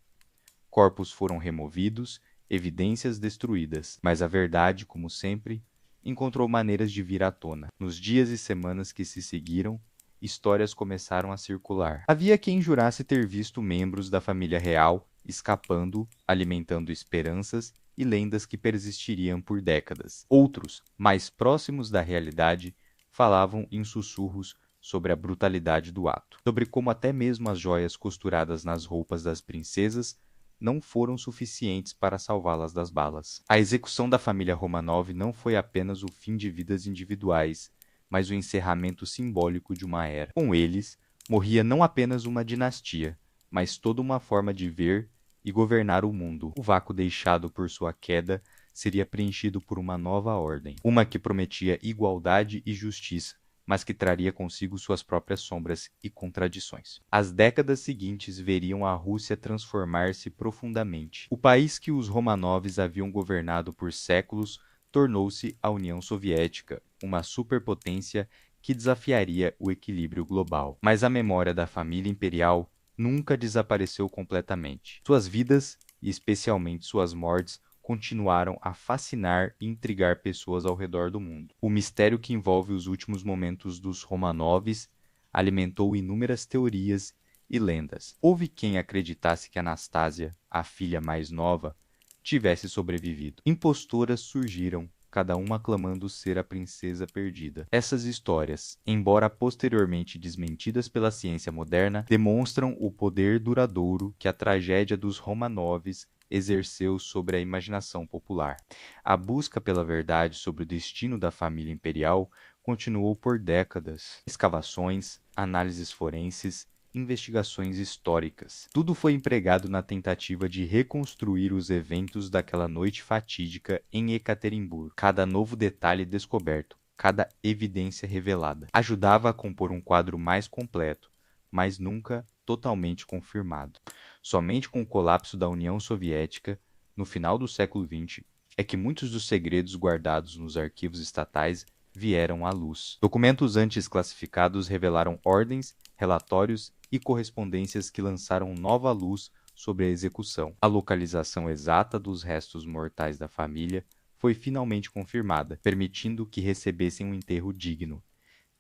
Corpos foram removidos, evidências destruídas, mas a verdade, como sempre, encontrou maneiras de vir à tona. Nos dias e semanas que se seguiram, histórias começaram a circular. Havia quem jurasse ter visto membros da família real escapando, alimentando esperanças e lendas que persistiriam por décadas. Outros, mais próximos da realidade, falavam em sussurros sobre a brutalidade do ato, sobre como até mesmo as joias costuradas nas roupas das princesas não foram suficientes para salvá-las das balas. A execução da família Romanov não foi apenas o fim de vidas individuais, mas o encerramento simbólico de uma era. Com eles, morria não apenas uma dinastia, mas toda uma forma de ver e governar o mundo. O vácuo deixado por sua queda seria preenchido por uma nova ordem, uma que prometia igualdade e justiça, mas que traria consigo suas próprias sombras e contradições. As décadas seguintes veriam a Rússia transformar-se profundamente. O país que os Romanovs haviam governado por séculos tornou-se a União Soviética, uma superpotência que desafiaria o equilíbrio global. Mas a memória da família imperial nunca desapareceu completamente. Suas vidas, e especialmente suas mortes, continuaram a fascinar e intrigar pessoas ao redor do mundo. O mistério que envolve os últimos momentos dos Romanovs alimentou inúmeras teorias e lendas. Houve quem acreditasse que Anastasia, a filha mais nova, tivesse sobrevivido. Impostoras surgiram, cada uma clamando ser a princesa perdida. Essas histórias, embora posteriormente desmentidas pela ciência moderna, demonstram o poder duradouro que a tragédia dos Romanovs exerceu sobre a imaginação popular. A busca pela verdade sobre o destino da família imperial continuou por décadas. Escavações, análises forenses, investigações históricas. Tudo foi empregado na tentativa de reconstruir os eventos daquela noite fatídica em Ekaterimburgo. Cada novo detalhe descoberto, cada evidência revelada. Ajudava a compor um quadro mais completo, mas nunca totalmente confirmado. Somente com o colapso da União Soviética, no final do século XX, é que muitos dos segredos guardados nos arquivos estatais vieram à luz. Documentos antes classificados revelaram ordens, relatórios e correspondências que lançaram nova luz sobre a execução. A localização exata dos restos mortais da família foi finalmente confirmada, permitindo que recebessem um enterro digno,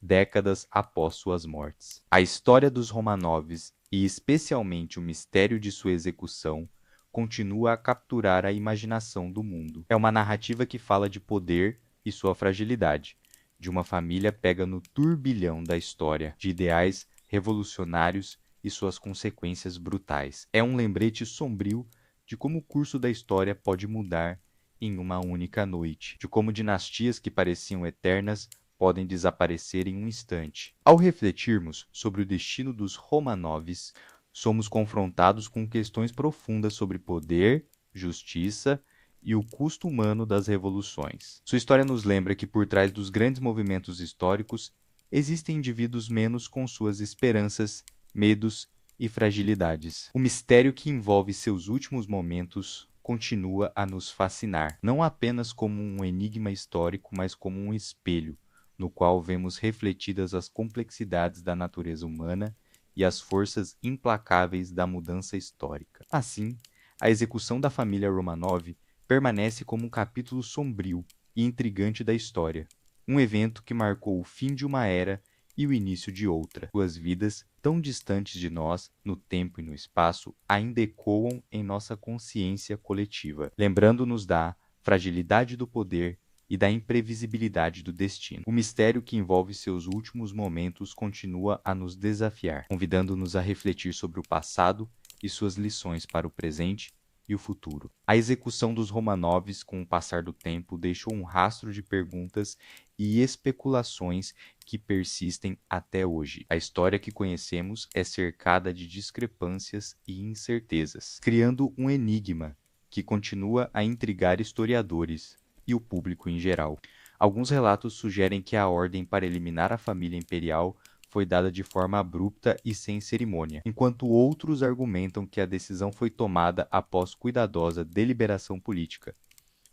décadas após suas mortes. A história dos Romanovs, e especialmente o mistério de sua execução, continua a capturar a imaginação do mundo. É uma narrativa que fala de poder e sua fragilidade, de uma família pega no turbilhão da história, de ideais revolucionários e suas consequências brutais. É um lembrete sombrio de como o curso da história pode mudar em uma única noite, de como dinastias que pareciam eternas podem desaparecer em um instante. Ao refletirmos sobre o destino dos Romanovs, somos confrontados com questões profundas sobre poder, justiça e o custo humano das revoluções. Sua história nos lembra que por trás dos grandes movimentos históricos existem indivíduos menos com suas esperanças, medos e fragilidades. O mistério que envolve seus últimos momentos continua a nos fascinar, não apenas como um enigma histórico, mas como um espelho, no qual vemos refletidas as complexidades da natureza humana e as forças implacáveis da mudança histórica. Assim, a execução da família Romanov permanece como um capítulo sombrio e intrigante da história, um evento que marcou o fim de uma era e o início de outra. Suas vidas, tão distantes de nós, no tempo e no espaço, ainda ecoam em nossa consciência coletiva, lembrando-nos da fragilidade do poder e da imprevisibilidade do destino. O mistério que envolve seus últimos momentos continua a nos desafiar, convidando-nos a refletir sobre o passado e suas lições para o presente e o futuro. A execução dos Romanovs, com o passar do tempo, deixou um rastro de perguntas e especulações que persistem até hoje. A história que conhecemos é cercada de discrepâncias e incertezas, criando um enigma que continua a intrigar historiadores e o público em geral. Alguns relatos sugerem que a ordem para eliminar a família imperial foi dada de forma abrupta e sem cerimônia, enquanto outros argumentam que a decisão foi tomada após cuidadosa deliberação política,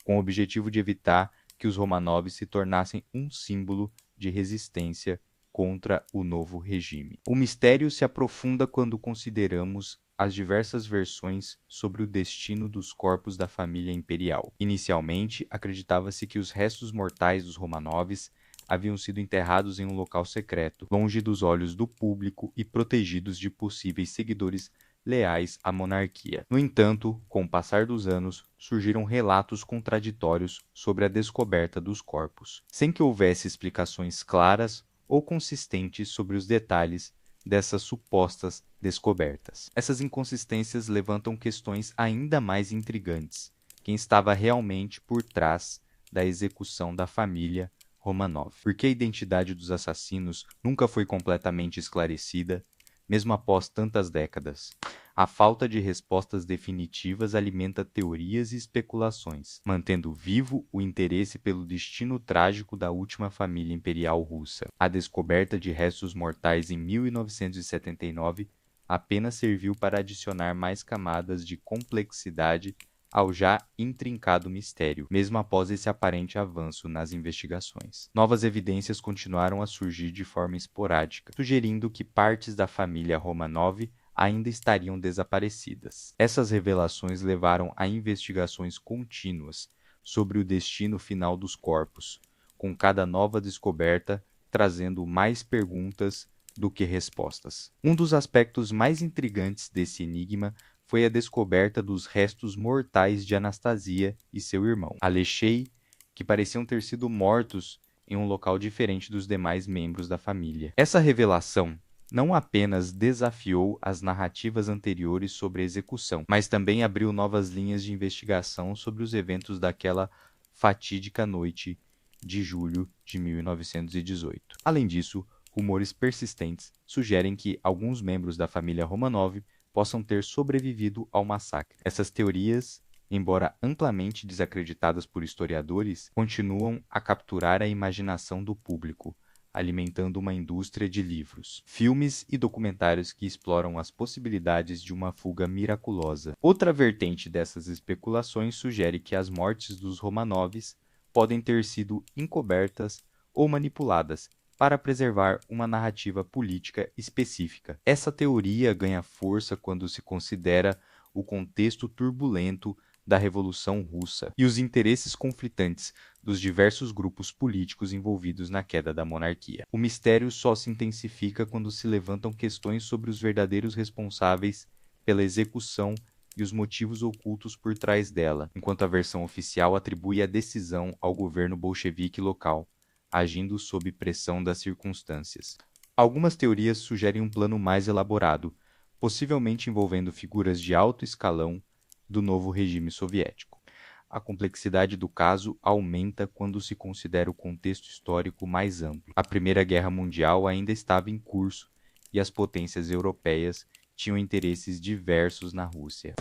com o objetivo de evitar que os Romanovs se tornassem um símbolo de resistência contra o novo regime. O mistério se aprofunda quando consideramos as diversas versões sobre o destino dos corpos da família imperial. Inicialmente, acreditava-se que os restos mortais dos Romanovs haviam sido enterrados em um local secreto, longe dos olhos do público e protegidos de possíveis seguidores leais à monarquia. No entanto, com o passar dos anos, surgiram relatos contraditórios sobre a descoberta dos corpos, sem que houvesse explicações claras ou consistentes sobre os detalhes dessas supostas descobertas. Essas inconsistências levantam questões ainda mais intrigantes. Quem estava realmente por trás da execução da família Romanov? Por que a identidade dos assassinos nunca foi completamente esclarecida, mesmo após tantas décadas? A falta de respostas definitivas alimenta teorias e especulações, mantendo vivo o interesse pelo destino trágico da última família imperial russa. A descoberta de restos mortais em 1979 apenas serviu para adicionar mais camadas de complexidade ao já intrincado mistério, mesmo após esse aparente avanço nas investigações. Novas evidências continuaram a surgir de forma esporádica, sugerindo que partes da família Romanov ainda estariam desaparecidas. Essas revelações levaram a investigações contínuas sobre o destino final dos corpos, com cada nova descoberta trazendo mais perguntas do que respostas. Um dos aspectos mais intrigantes desse enigma foi a descoberta dos restos mortais de Anastasia e seu irmão, Alexei, que pareciam ter sido mortos em um local diferente dos demais membros da família. Essa revelação não apenas desafiou as narrativas anteriores sobre a execução, mas também abriu novas linhas de investigação sobre os eventos daquela fatídica noite de julho de 1918. Além disso, rumores persistentes sugerem que alguns membros da família Romanov possam ter sobrevivido ao massacre. Essas teorias embora amplamente desacreditadas por historiadores, continuam a capturar a imaginação do público, alimentando uma indústria de livros, filmes e documentários que exploram as possibilidades de uma fuga miraculosa. Outra vertente dessas especulações sugere que as mortes dos Romanovs podem ter sido encobertas ou manipuladas para preservar uma narrativa política específica. Essa teoria ganha força quando se considera o contexto turbulento da Revolução Russa e os interesses conflitantes dos diversos grupos políticos envolvidos na queda da monarquia. O mistério só se intensifica quando se levantam questões sobre os verdadeiros responsáveis pela execução e os motivos ocultos por trás dela, enquanto a versão oficial atribui a decisão ao governo bolchevique local, agindo sob pressão das circunstâncias. Algumas teorias sugerem um plano mais elaborado, possivelmente envolvendo figuras de alto escalão do novo regime soviético. A complexidade do caso aumenta quando se considera o contexto histórico mais amplo. A Primeira Guerra Mundial ainda estava em curso e as potências europeias tinham interesses diversos na Rússia.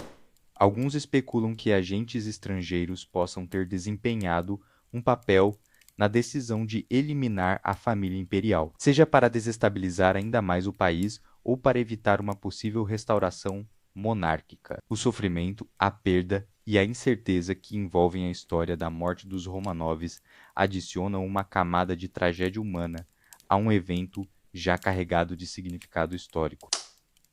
Alguns especulam que agentes estrangeiros possam ter desempenhado um papel na decisão de eliminar a família imperial, seja para desestabilizar ainda mais o país ou para evitar uma possível restauração monárquica. O sofrimento, a perda e a incerteza que envolvem a história da morte dos Romanovs adicionam uma camada de tragédia humana a um evento já carregado de significado histórico.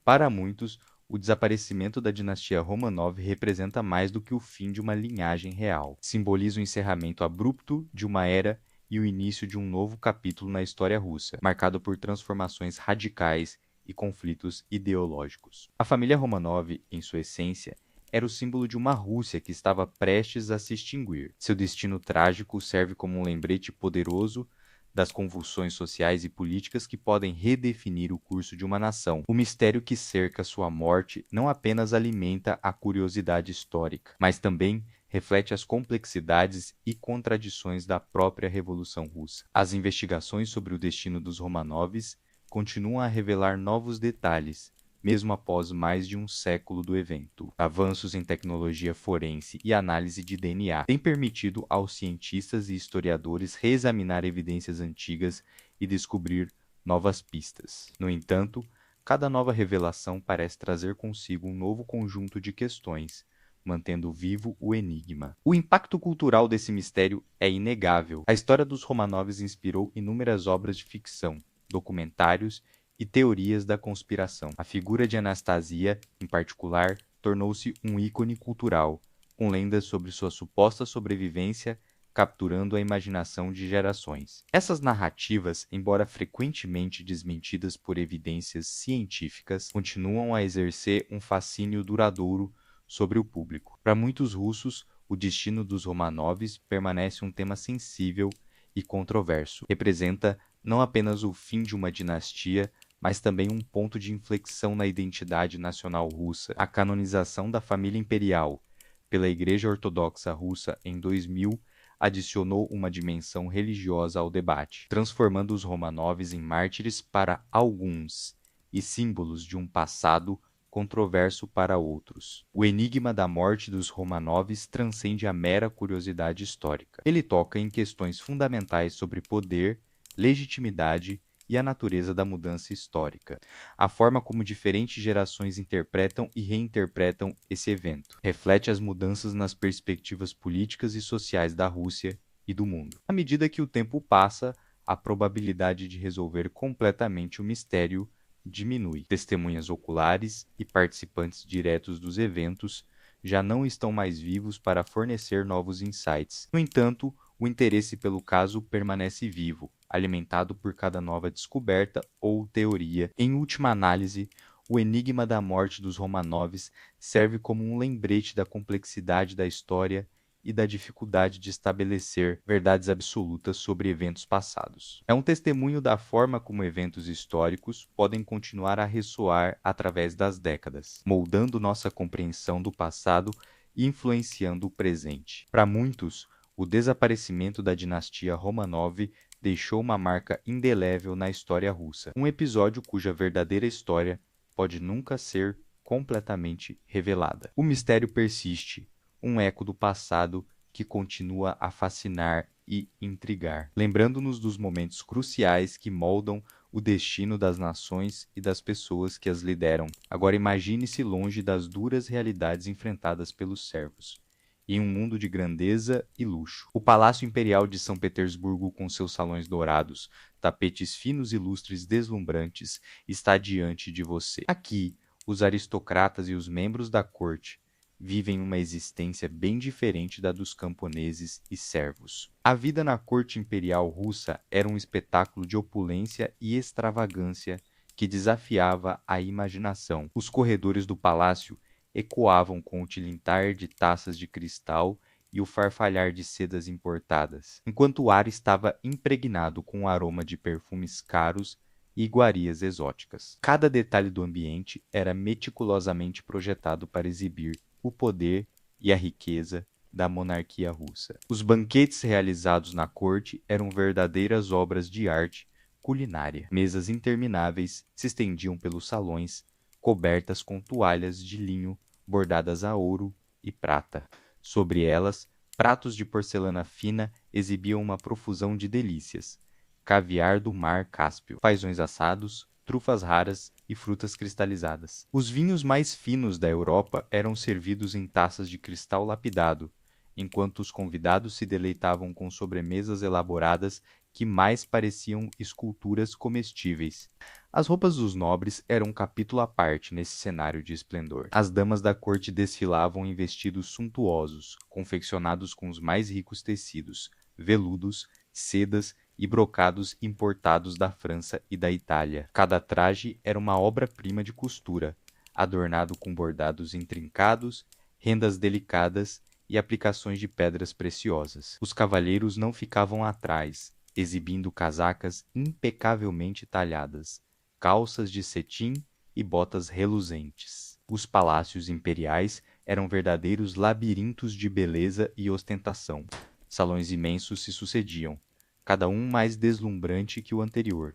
Para muitos, o desaparecimento da dinastia Romanov representa mais do que o fim de uma linhagem real. Simboliza o encerramento abrupto de uma era e o início de um novo capítulo na história russa, marcado por transformações radicais e conflitos ideológicos. A família Romanov, em sua essência, era o símbolo de uma Rússia que estava prestes a se extinguir. Seu destino trágico serve como um lembrete poderoso das convulsões sociais e políticas que podem redefinir o curso de uma nação. O mistério que cerca sua morte não apenas alimenta a curiosidade histórica, mas também reflete as complexidades e contradições da própria Revolução Russa. As investigações sobre o destino dos Romanovs continuam a revelar novos detalhes, mesmo após mais de um século do evento. Avanços em tecnologia forense e análise de DNA têm permitido aos cientistas e historiadores reexaminar evidências antigas e descobrir novas pistas. No entanto, cada nova revelação parece trazer consigo um novo conjunto de questões, mantendo vivo o enigma. O impacto cultural desse mistério é inegável. A história dos Romanovs inspirou inúmeras obras de ficção, documentários e teorias da conspiração. A figura de Anastasia, em particular, tornou-se um ícone cultural, com lendas sobre sua suposta sobrevivência capturando a imaginação de gerações. Essas narrativas, embora frequentemente desmentidas por evidências científicas, continuam a exercer um fascínio duradouro sobre o público. Para muitos russos, o destino dos Romanovs permanece um tema sensível e controverso. Representa não apenas o fim de uma dinastia, mas também um ponto de inflexão na identidade nacional russa. A canonização da família imperial pela Igreja Ortodoxa Russa em 2000 adicionou uma dimensão religiosa ao debate, transformando os Romanovs em mártires para alguns e símbolos de um passado controverso para outros. O enigma da morte dos Romanovs transcende a mera curiosidade histórica. Ele toca em questões fundamentais sobre poder, legitimidade e a natureza da mudança histórica. A forma como diferentes gerações interpretam e reinterpretam esse evento reflete as mudanças nas perspectivas políticas e sociais da Rússia e do mundo. À medida que o tempo passa, a probabilidade de resolver completamente o mistério diminui. Testemunhas oculares e participantes diretos dos eventos já não estão mais vivos para fornecer novos insights. No entanto, o interesse pelo caso permanece vivo, alimentado por cada nova descoberta ou teoria. Em última análise, o enigma da morte dos Romanovs serve como um lembrete da complexidade da história e da dificuldade de estabelecer verdades absolutas sobre eventos passados. É um testemunho da forma como eventos históricos podem continuar a ressoar através das décadas, moldando nossa compreensão do passado e influenciando o presente. Para muitos, o desaparecimento da dinastia Romanov deixou uma marca indelével na história russa, um episódio cuja verdadeira história pode nunca ser completamente revelada. O mistério persiste, um eco do passado que continua a fascinar e intrigar, lembrando-nos dos momentos cruciais que moldam o destino das nações e das pessoas que as lideram. Agora imagine-se longe das duras realidades enfrentadas pelos servos, em um mundo de grandeza e luxo. O Palácio Imperial de São Petersburgo, com seus salões dourados, tapetes finos e lustres deslumbrantes, está diante de você. Aqui, os aristocratas e os membros da corte vivem uma existência bem diferente da dos camponeses e servos. A vida na corte imperial russa era um espetáculo de opulência e extravagância que desafiava a imaginação. Os corredores do palácio ecoavam com o tilintar de taças de cristal e o farfalhar de sedas importadas, enquanto o ar estava impregnado com o aroma de perfumes caros e iguarias exóticas. Cada detalhe do ambiente era meticulosamente projetado para exibir o poder e a riqueza da monarquia russa. Os banquetes realizados na corte eram verdadeiras obras de arte culinária. Mesas intermináveis se estendiam pelos salões, cobertas com toalhas de linho bordadas a ouro e prata. Sobre elas, pratos de porcelana fina exibiam uma profusão de delícias: caviar do mar Cáspio, fazões assados, trufas raras e frutas cristalizadas. Os vinhos mais finos da Europa eram servidos em taças de cristal lapidado, enquanto os convidados se deleitavam com sobremesas elaboradas que mais pareciam esculturas comestíveis. As roupas dos nobres eram um capítulo à parte nesse cenário de esplendor. As damas da corte desfilavam em vestidos suntuosos, confeccionados com os mais ricos tecidos, veludos, sedas e brocados importados da França e da Itália. Cada traje era uma obra-prima de costura, adornado com bordados intrincados, rendas delicadas e aplicações de pedras preciosas. Os cavalheiros não ficavam atrás, exibindo casacas impecavelmente talhadas, calças de cetim e botas reluzentes. Os palácios imperiais eram verdadeiros labirintos de beleza e ostentação. Salões imensos se sucediam, cada um mais deslumbrante que o anterior.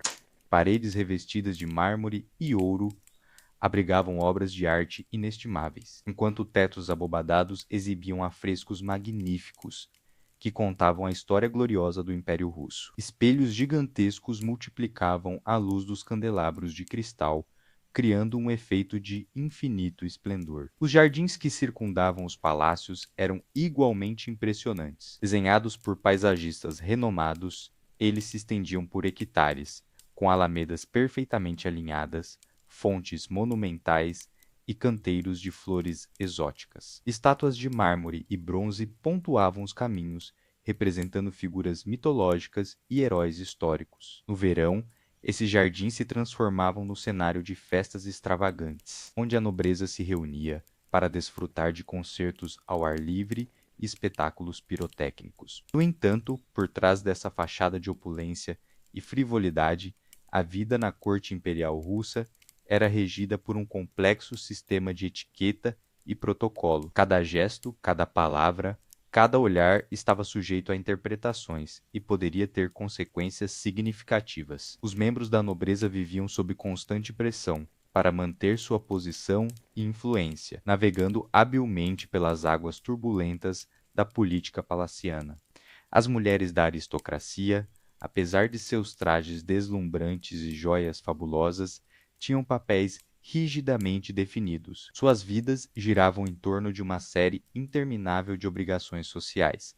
Paredes revestidas de mármore e ouro abrigavam obras de arte inestimáveis, enquanto tetos abobadados exibiam afrescos magníficos que contavam a história gloriosa do Império Russo. Espelhos gigantescos multiplicavam a luz dos candelabros de cristal, criando um efeito de infinito esplendor. Os jardins que circundavam os palácios eram igualmente impressionantes. Desenhados por paisagistas renomados, eles se estendiam por hectares, com alamedas perfeitamente alinhadas, fontes monumentais e canteiros de flores exóticas. Estátuas de mármore e bronze pontuavam os caminhos, representando figuras mitológicas e heróis históricos. No verão, esses jardins se transformavam no cenário de festas extravagantes, onde a nobreza se reunia para desfrutar de concertos ao ar livre e espetáculos pirotécnicos. No entanto, por trás dessa fachada de opulência e frivolidade, a vida na corte imperial russa era regida por um complexo sistema de etiqueta e protocolo. Cada gesto, cada palavra, cada olhar estava sujeito a interpretações e poderia ter consequências significativas. Os membros da nobreza viviam sob constante pressão para manter sua posição e influência, navegando habilmente pelas águas turbulentas da política palaciana. As mulheres da aristocracia, apesar de seus trajes deslumbrantes e joias fabulosas, tinham papéis rigidamente definidos. Suas vidas giravam em torno de uma série interminável de obrigações sociais: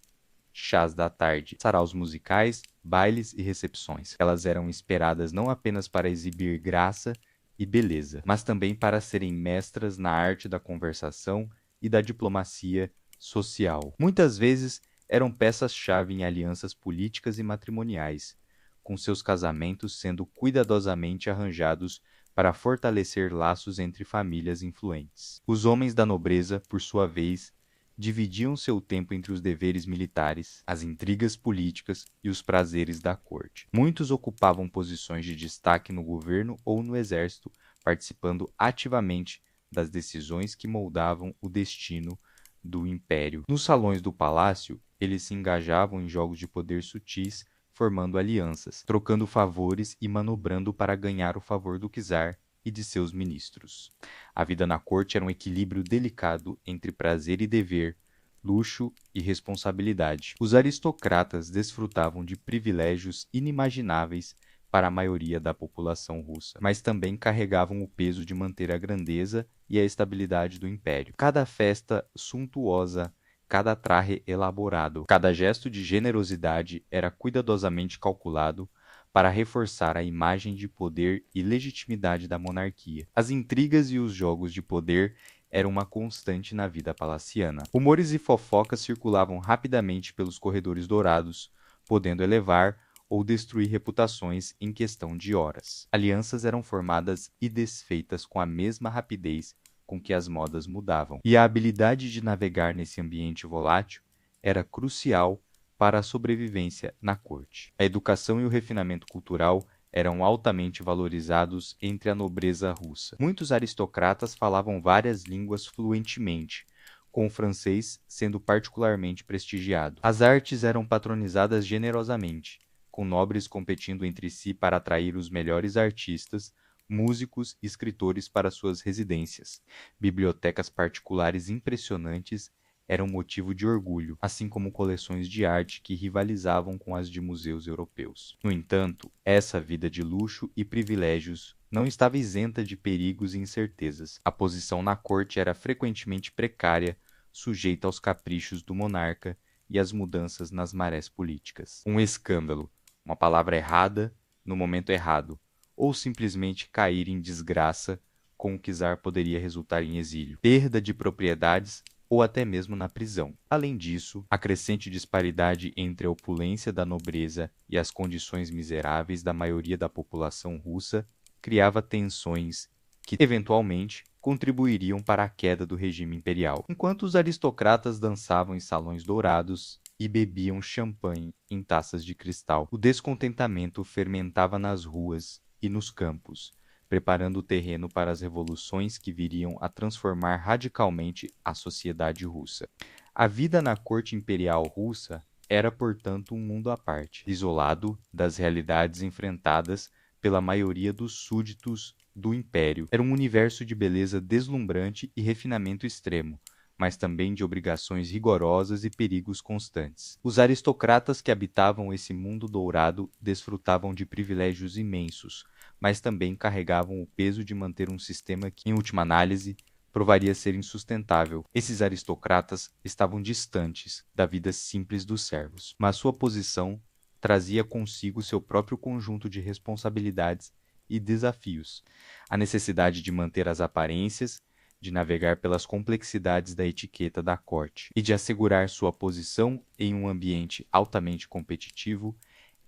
chás da tarde, saraus musicais, bailes e recepções. Elas eram esperadas não apenas para exibir graça e beleza, mas também para serem mestras na arte da conversação e da diplomacia social. Muitas vezes eram peças-chave em alianças políticas e matrimoniais, com seus casamentos sendo cuidadosamente arranjados para fortalecer laços entre famílias influentes. Os homens da nobreza, por sua vez, dividiam seu tempo entre os deveres militares, as intrigas políticas e os prazeres da corte. Muitos ocupavam posições de destaque no governo ou no exército, participando ativamente das decisões que moldavam o destino do império. Nos salões do palácio, eles se engajavam em jogos de poder sutis, formando alianças, trocando favores e manobrando para ganhar o favor do czar e de seus ministros. A vida na corte era um equilíbrio delicado entre prazer e dever, luxo e responsabilidade. Os aristocratas desfrutavam de privilégios inimagináveis para a maioria da população russa, mas também carregavam o peso de manter a grandeza e a estabilidade do império. Cada festa suntuosa, cada traje elaborado, cada gesto de generosidade era cuidadosamente calculado para reforçar a imagem de poder e legitimidade da monarquia. As intrigas e os jogos de poder eram uma constante na vida palaciana. Rumores e fofocas circulavam rapidamente pelos corredores dourados, podendo elevar ou destruir reputações em questão de horas. Alianças eram formadas e desfeitas com a mesma rapidez com que as modas mudavam, e a habilidade de navegar nesse ambiente volátil era crucial para a sobrevivência na corte. A educação e o refinamento cultural eram altamente valorizados entre a nobreza russa. Muitos aristocratas falavam várias línguas fluentemente, com o francês sendo particularmente prestigiado. As artes eram patronizadas generosamente, com nobres competindo entre si para atrair os melhores artistas, músicos e escritores para suas residências. Bibliotecas particulares impressionantes eram motivo de orgulho, assim como coleções de arte que rivalizavam com as de museus europeus. No entanto, essa vida de luxo e privilégios não estava isenta de perigos e incertezas. A posição na corte era frequentemente precária, sujeita aos caprichos do monarca e às mudanças nas marés políticas. Um escândalo, uma palavra errada no momento errado, ou simplesmente cair em desgraça com o que czar poderia resultar em exílio, perda de propriedades ou até mesmo na prisão. Além disso, a crescente disparidade entre a opulência da nobreza e as condições miseráveis da maioria da população russa criava tensões que, eventualmente, contribuiriam para a queda do regime imperial. Enquanto os aristocratas dançavam em salões dourados e bebiam champanhe em taças de cristal, o descontentamento fermentava nas ruas e nos campos, preparando o terreno para as revoluções que viriam a transformar radicalmente a sociedade russa. A vida na corte imperial russa era, portanto, um mundo à parte, isolado das realidades enfrentadas pela maioria dos súditos do império. Era um universo de beleza deslumbrante e refinamento extremo, mas também de obrigações rigorosas e perigos constantes. Os aristocratas que habitavam esse mundo dourado desfrutavam de privilégios imensos, mas também carregavam o peso de manter um sistema que, em última análise, provaria ser insustentável. Esses aristocratas estavam distantes da vida simples dos servos, mas sua posição trazia consigo seu próprio conjunto de responsabilidades e desafios. A necessidade de manter as aparências, de navegar pelas complexidades da etiqueta da corte e de assegurar sua posição em um ambiente altamente competitivo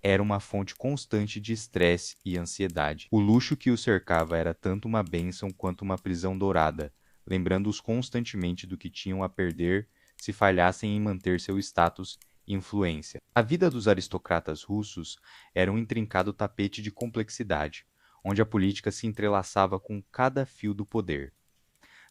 era uma fonte constante de estresse e ansiedade. O luxo que o cercava era tanto uma bênção quanto uma prisão dourada, lembrando-os constantemente do que tinham a perder se falhassem em manter seu status e influência. A vida dos aristocratas russos era um intrincado tapete de complexidade, onde a política se entrelaçava com cada fio do poder.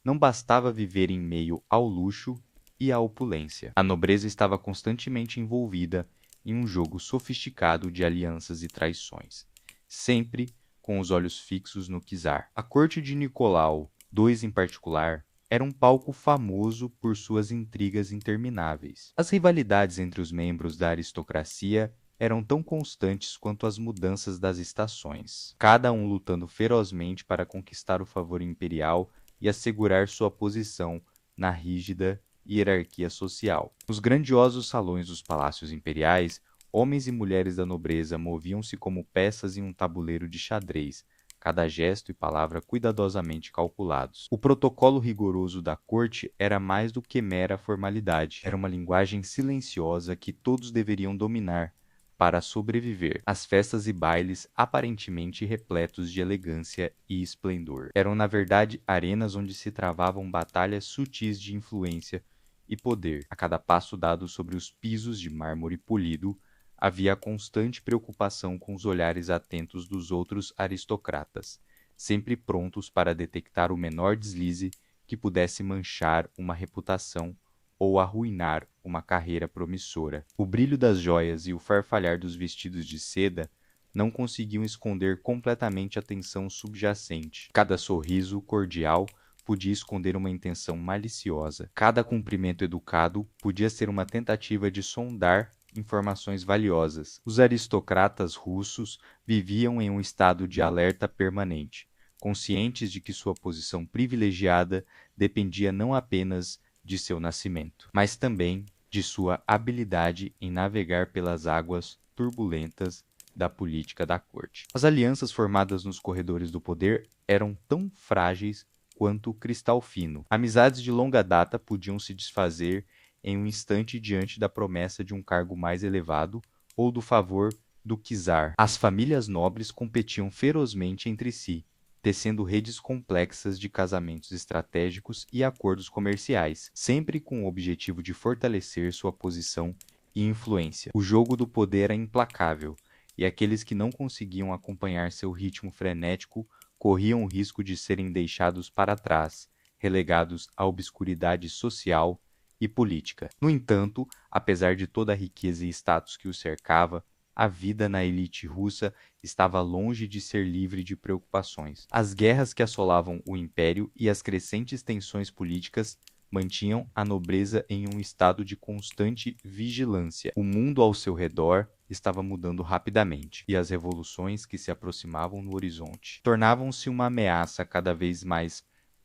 Não bastava viver em meio ao luxo e à opulência. A nobreza estava constantemente envolvida em um jogo sofisticado de alianças e traições, sempre com os olhos fixos no czar. A corte de Nicolau II, em particular, era um palco famoso por suas intrigas intermináveis. As rivalidades entre os membros da aristocracia eram tão constantes quanto as mudanças das estações, cada um lutando ferozmente para conquistar o favor imperial e assegurar sua posição na rígida hierarquia social. Nos grandiosos salões dos palácios imperiais, homens e mulheres da nobreza moviam-se como peças em um tabuleiro de xadrez, cada gesto e palavra cuidadosamente calculados. O protocolo rigoroso da corte era mais do que mera formalidade. Era uma linguagem silenciosa que todos deveriam dominar para sobreviver. As festas e bailes, aparentemente repletos de elegância e esplendor, eram na verdade arenas onde se travavam batalhas sutis de influência e poder. A cada passo dado sobre os pisos de mármore polido, havia a constante preocupação com os olhares atentos dos outros aristocratas, sempre prontos para detectar o menor deslize que pudesse manchar uma reputação ou arruinar uma carreira promissora. O brilho das joias e o farfalhar dos vestidos de seda não conseguiam esconder completamente a tensão subjacente. Cada sorriso cordial, podia esconder uma intenção maliciosa. Cada cumprimento educado podia ser uma tentativa de sondar informações valiosas. Os aristocratas russos viviam em um estado de alerta permanente, conscientes de que sua posição privilegiada dependia não apenas de seu nascimento, mas também de sua habilidade em navegar pelas águas turbulentas da política da corte. As alianças formadas nos corredores do poder eram tão frágeis quanto o cristal fino. Amizades de longa data podiam se desfazer em um instante diante da promessa de um cargo mais elevado ou do favor do czar. As famílias nobres competiam ferozmente entre si, tecendo redes complexas de casamentos estratégicos e acordos comerciais, sempre com o objetivo de fortalecer sua posição e influência. O jogo do poder era implacável, e aqueles que não conseguiam acompanhar seu ritmo frenético corriam o risco de serem deixados para trás, relegados à obscuridade social e política. No entanto, apesar de toda a riqueza e status que o cercava, a vida na elite russa estava longe de ser livre de preocupações. As guerras que assolavam o império e as crescentes tensões políticas mantinham a nobreza em um estado de constante vigilância. O mundo ao seu redor estava mudando rapidamente, e as revoluções que se aproximavam no horizonte tornavam-se uma ameaça cada vez mais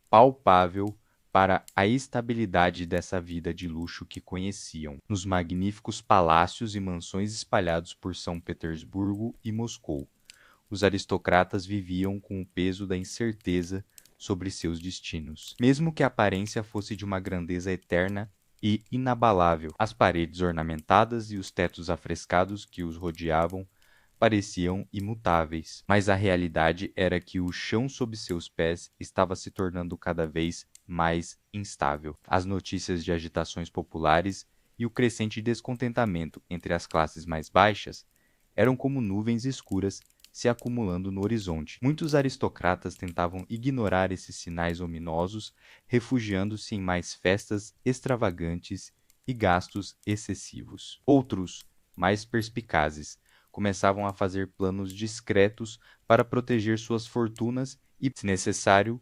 palpável para a estabilidade dessa vida de luxo que conheciam, nos magníficos palácios e mansões espalhados por São Petersburgo e Moscou. Os aristocratas viviam com o peso da incerteza sobre seus destinos, mesmo que a aparência fosse de uma grandeza eterna e inabalável. As paredes ornamentadas e os tetos afrescados que os rodeavam pareciam imutáveis, mas a realidade era que o chão sob seus pés estava se tornando cada vez mais instável. As notícias de agitações populares e o crescente descontentamento entre as classes mais baixas eram como nuvens escuras se acumulando no horizonte. Muitos aristocratas tentavam ignorar esses sinais ominosos, refugiando-se em mais festas extravagantes e gastos excessivos. Outros, mais perspicazes, começavam a fazer planos discretos para proteger suas fortunas e, se necessário,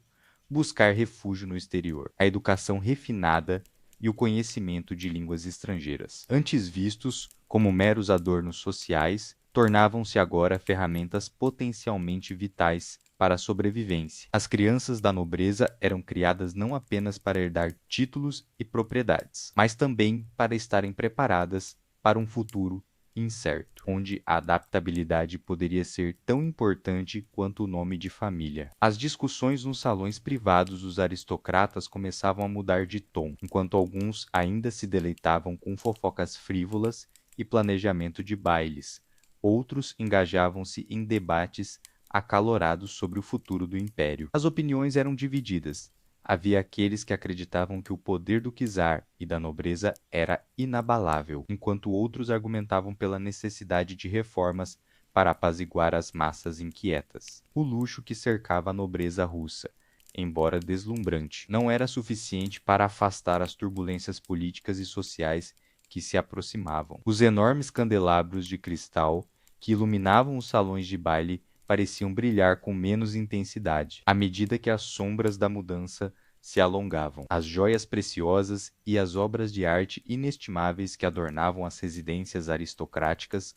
buscar refúgio no exterior. A educação refinada e o conhecimento de línguas estrangeiras, antes vistos como meros adornos sociais, tornavam-se agora ferramentas potencialmente vitais para a sobrevivência. As crianças da nobreza eram criadas não apenas para herdar títulos e propriedades, mas também para estarem preparadas para um futuro incerto, onde a adaptabilidade poderia ser tão importante quanto o nome de família. As discussões nos salões privados dos aristocratas começavam a mudar de tom, enquanto alguns ainda se deleitavam com fofocas frívolas e planejamento de bailes. Outros engajavam-se em debates acalorados sobre o futuro do império. As opiniões eram divididas. Havia aqueles que acreditavam que o poder do czar e da nobreza era inabalável, enquanto outros argumentavam pela necessidade de reformas para apaziguar as massas inquietas. O luxo que cercava a nobreza russa, embora deslumbrante, não era suficiente para afastar as turbulências políticas e sociais que se aproximavam. Os enormes candelabros de cristal que iluminavam os salões de baile pareciam brilhar com menos intensidade, à medida que as sombras da mudança se alongavam. As joias preciosas e as obras de arte inestimáveis que adornavam as residências aristocráticas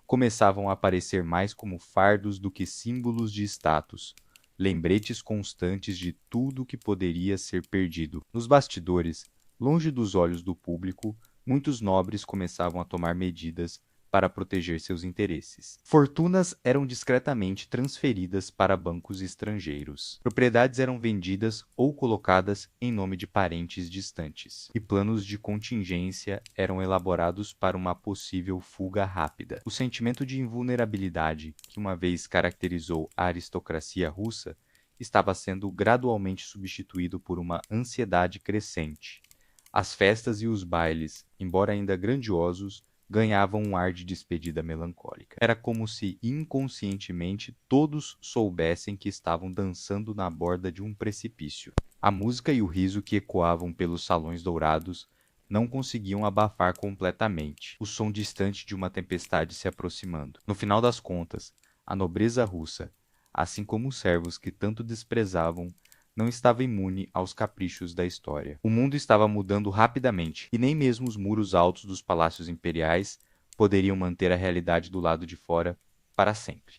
começavam a aparecer mais como fardos do que símbolos de status, lembretes constantes de tudo que poderia ser perdido. Nos bastidores, longe dos olhos do público, muitos nobres começavam a tomar medidas para proteger seus interesses. Fortunas eram discretamente transferidas para bancos estrangeiros. Propriedades eram vendidas ou colocadas em nome de parentes distantes. E planos de contingência eram elaborados para uma possível fuga rápida. O sentimento de invulnerabilidade que uma vez caracterizou a aristocracia russa estava sendo gradualmente substituído por uma ansiedade crescente. As festas e os bailes, embora ainda grandiosos, ganhavam um ar de despedida melancólica. Era como se inconscientemente todos soubessem que estavam dançando na borda de um precipício. A música e o riso que ecoavam pelos salões dourados não conseguiam abafar completamente o som distante de uma tempestade se aproximando. No final das contas, a nobreza russa, assim como os servos que tanto desprezavam, não estava imune aos caprichos da história. O mundo estava mudando rapidamente, e nem mesmo os muros altos dos palácios imperiais poderiam manter a realidade do lado de fora para sempre.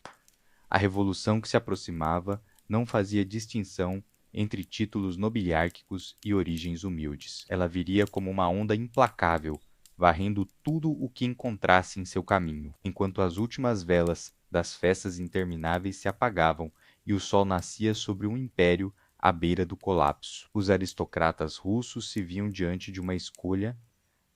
A revolução que se aproximava não fazia distinção entre títulos nobiliárquicos e origens humildes. Ela viria como uma onda implacável, varrendo tudo o que encontrasse em seu caminho, enquanto as últimas velas das festas intermináveis se apagavam e o sol nascia sobre um império à beira do colapso. Os aristocratas russos se viam diante de uma escolha: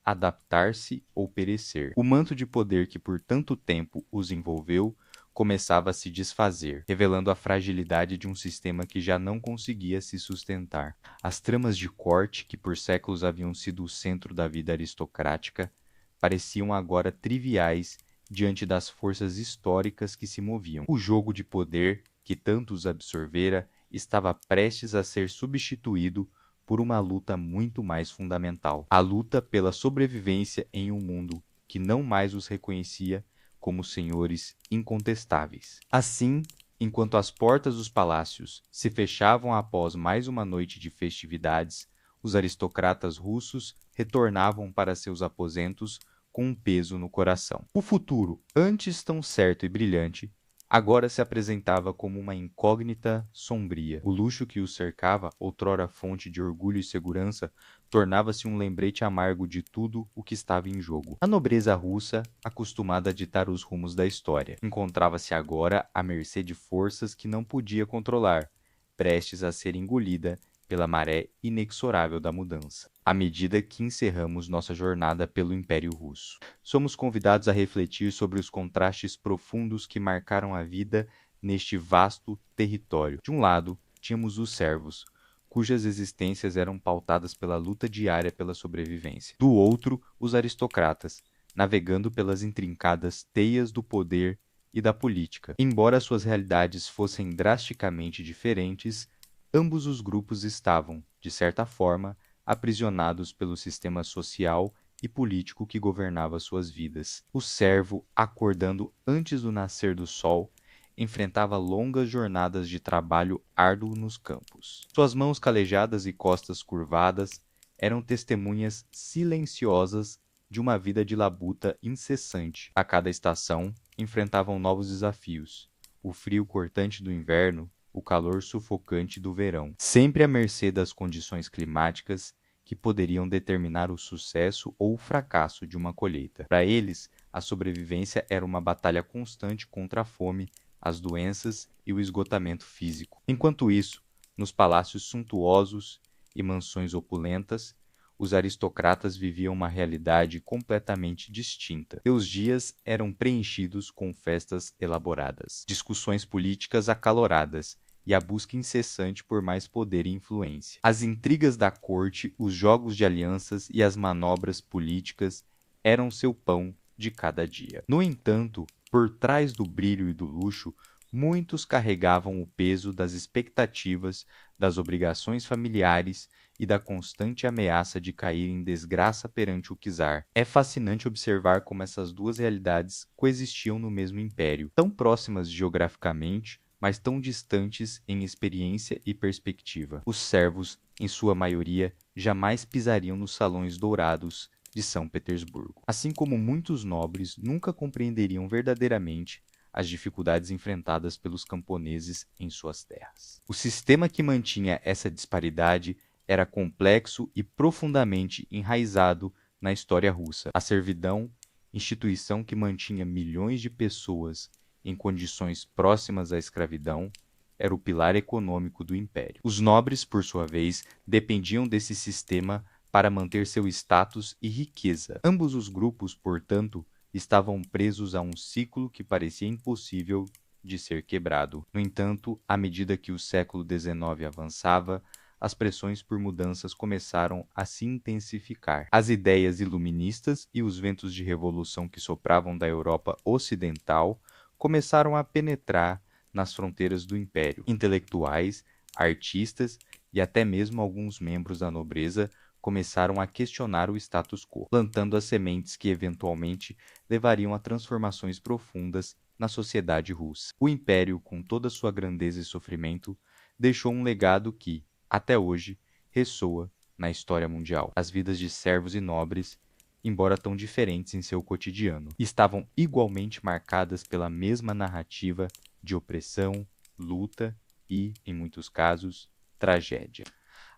adaptar-se ou perecer. O manto de poder que por tanto tempo os envolveu começava a se desfazer, revelando a fragilidade de um sistema que já não conseguia se sustentar. As tramas de corte, que por séculos haviam sido o centro da vida aristocrática, pareciam agora triviais diante das forças históricas que se moviam. O jogo de poder, que tanto os absorvera, estava prestes a ser substituído por uma luta muito mais fundamental: a luta pela sobrevivência em um mundo que não mais os reconhecia como senhores incontestáveis. Assim, enquanto as portas dos palácios se fechavam após mais uma noite de festividades, os aristocratas russos retornavam para seus aposentos com um peso no coração. O futuro, antes tão certo e brilhante, agora se apresentava como uma incógnita sombria. O luxo que os cercava, outrora fonte de orgulho e segurança, tornava-se um lembrete amargo de tudo o que estava em jogo. A nobreza russa, acostumada a ditar os rumos da história, encontrava-se agora à mercê de forças que não podia controlar, prestes a ser engolida pela maré inexorável da mudança. À medida que encerramos nossa jornada pelo Império Russo, somos convidados a refletir sobre os contrastes profundos que marcaram a vida neste vasto território. De um lado, tínhamos os servos, cujas existências eram pautadas pela luta diária pela sobrevivência. Do outro, os aristocratas, navegando pelas intrincadas teias do poder e da política. Embora suas realidades fossem drasticamente diferentes, ambos os grupos estavam, de certa forma, aprisionados pelo sistema social e político que governava suas vidas. O servo, acordando antes do nascer do sol, enfrentava longas jornadas de trabalho árduo nos campos. Suas mãos calejadas e costas curvadas eram testemunhas silenciosas de uma vida de labuta incessante. A cada estação, enfrentavam novos desafios: o frio cortante do inverno, o calor sufocante do verão, sempre à mercê das condições climáticas que poderiam determinar o sucesso ou o fracasso de uma colheita. Para eles, a sobrevivência era uma batalha constante contra a fome, as doenças e o esgotamento físico. Enquanto isso, nos palácios suntuosos e mansões opulentas, os aristocratas viviam uma realidade completamente distinta. Seus dias eram preenchidos com festas elaboradas, discussões políticas acaloradas e a busca incessante por mais poder e influência. As intrigas da corte, os jogos de alianças e as manobras políticas eram seu pão de cada dia. No entanto, por trás do brilho e do luxo, muitos carregavam o peso das expectativas, das obrigações familiares e da constante ameaça de cair em desgraça perante o czar. É fascinante observar como essas duas realidades coexistiam no mesmo império, tão próximas geograficamente, mas tão distantes em experiência e perspectiva. Os servos, em sua maioria, jamais pisariam nos salões dourados de São Petersburgo. Assim como muitos nobres nunca compreenderiam verdadeiramente as dificuldades enfrentadas pelos camponeses em suas terras. O sistema que mantinha essa disparidade era complexo e profundamente enraizado na história russa. A servidão, instituição que mantinha milhões de pessoas em condições próximas à escravidão, era o pilar econômico do império. Os nobres, por sua vez, dependiam desse sistema para manter seu status e riqueza. Ambos os grupos, portanto, estavam presos a um ciclo que parecia impossível de ser quebrado. No entanto, à medida que o século XIX avançava, as pressões por mudanças começaram a se intensificar. As ideias iluministas e os ventos de revolução que sopravam da Europa Ocidental começaram a penetrar nas fronteiras do império. Intelectuais, artistas e até mesmo alguns membros da nobreza começaram a questionar o status quo, plantando as sementes que eventualmente levariam a transformações profundas na sociedade russa. O império, com toda sua grandeza e sofrimento, deixou um legado que, até hoje, ressoa na história mundial. As vidas de servos e nobres, embora tão diferentes em seu cotidiano, estavam igualmente marcadas pela mesma narrativa de opressão, luta e, em muitos casos, tragédia.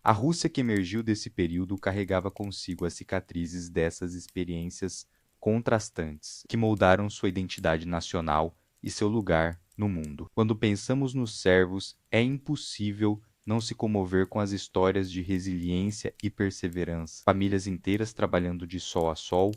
A Rússia que emergiu desse período carregava consigo as cicatrizes dessas experiências contrastantes, que moldaram sua identidade nacional e seu lugar no mundo. Quando pensamos nos servos, é impossível não se comover com as histórias de resiliência e perseverança. Famílias inteiras trabalhando de sol a sol,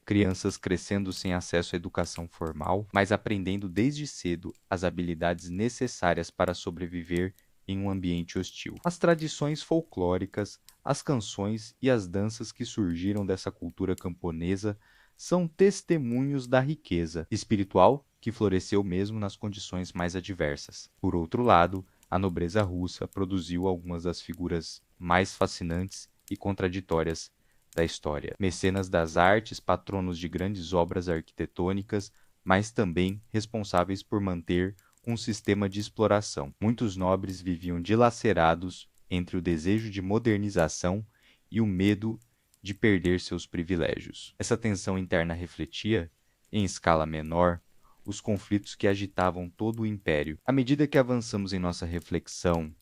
crianças crescendo sem acesso à educação formal, mas aprendendo desde cedo as habilidades necessárias para sobreviver em um ambiente hostil. As tradições folclóricas, as canções e as danças que surgiram dessa cultura camponesa são testemunhos da riqueza espiritual que floresceu mesmo nas condições mais adversas. Por outro lado, a nobreza russa produziu algumas das figuras mais fascinantes e contraditórias da história. Mecenas das artes, patronos de grandes obras arquitetônicas, mas também responsáveis por manter um sistema de exploração. Muitos nobres viviam dilacerados entre o desejo de modernização e o medo de perder seus privilégios. Essa tensão interna refletia, em escala menor, os conflitos que agitavam todo o império. À medida que avançamos em nossa reflexão,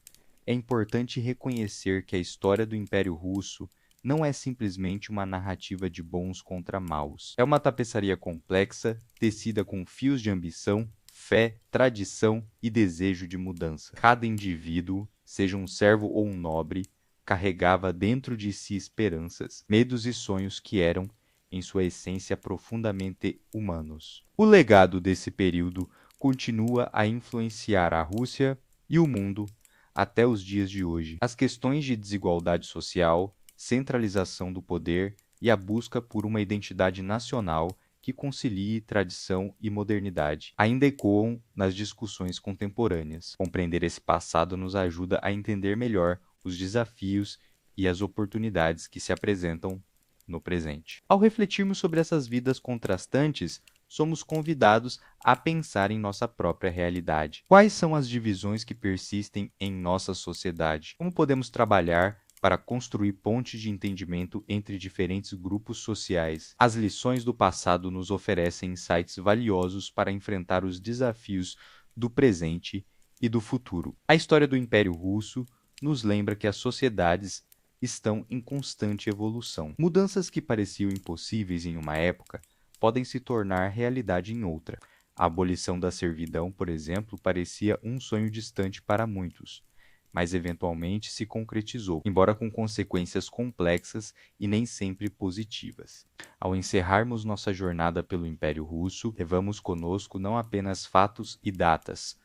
é importante reconhecer que a história do Império Russo não é simplesmente uma narrativa de bons contra maus. É uma tapeçaria complexa, tecida com fios de ambição, fé, tradição e desejo de mudança. Cada indivíduo, seja um servo ou um nobre, carregava dentro de si esperanças, medos e sonhos que eram, em sua essência, profundamente humanos. O legado desse período continua a influenciar a Rússia e o mundo até os dias de hoje. As questões de desigualdade social, centralização do poder e a busca por uma identidade nacional que concilie tradição e modernidade ainda ecoam nas discussões contemporâneas. Compreender esse passado nos ajuda a entender melhor os desafios e as oportunidades que se apresentam no presente. Ao refletirmos sobre essas vidas contrastantes, somos convidados a pensar em nossa própria realidade. Quais são as divisões que persistem em nossa sociedade? Como podemos trabalhar para construir pontes de entendimento entre diferentes grupos sociais? As lições do passado nos oferecem insights valiosos para enfrentar os desafios do presente e do futuro. A história do Império Russo nos lembra que as sociedades estão em constante evolução. Mudanças que pareciam impossíveis em uma época podem se tornar realidade em outra. A abolição da servidão, por exemplo, parecia um sonho distante para muitos, mas eventualmente se concretizou, embora com consequências complexas e nem sempre positivas. Ao encerrarmos nossa jornada pelo Império Russo, levamos conosco não apenas fatos e datas,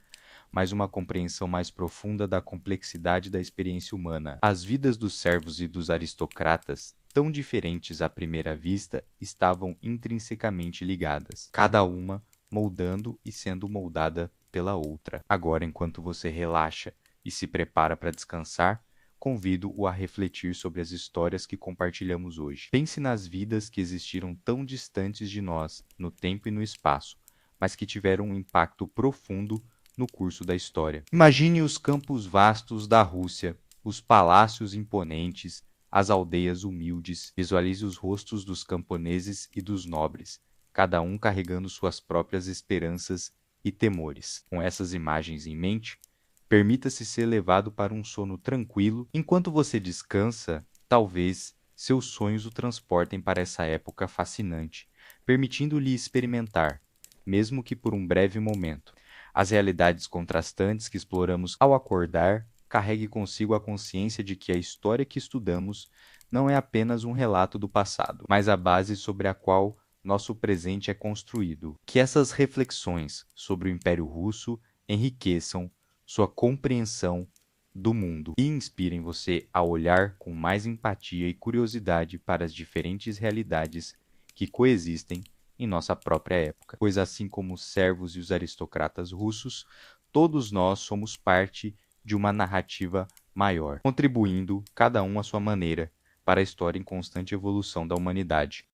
mas uma compreensão mais profunda da complexidade da experiência humana. As vidas dos servos e dos aristocratas, tão diferentes à primeira vista, estavam intrinsecamente ligadas, cada uma moldando e sendo moldada pela outra. Agora, enquanto você relaxa e se prepara para descansar, convido-o a refletir sobre as histórias que compartilhamos hoje. Pense nas vidas que existiram tão distantes de nós, no tempo e no espaço, mas que tiveram um impacto profundo no curso da história. Imagine os campos vastos da Rússia, os palácios imponentes, as aldeias humildes. Visualize os rostos dos camponeses e dos nobres, cada um carregando suas próprias esperanças e temores. Com essas imagens em mente, permita-se ser levado para um sono tranquilo. Enquanto você descansa, talvez seus sonhos o transportem para essa época fascinante, permitindo-lhe experimentar, mesmo que por um breve momento, as realidades contrastantes que exploramos ao acordar. Carregue consigo a consciência de que a história que estudamos não é apenas um relato do passado, mas a base sobre a qual nosso presente é construído. Que essas reflexões sobre o Império Russo enriqueçam sua compreensão do mundo e inspirem você a olhar com mais empatia e curiosidade para as diferentes realidades que coexistem em nossa própria época. Pois assim como os servos e os aristocratas russos, todos nós somos parte de uma narrativa maior, contribuindo, cada um à sua maneira, para a história em constante evolução da humanidade.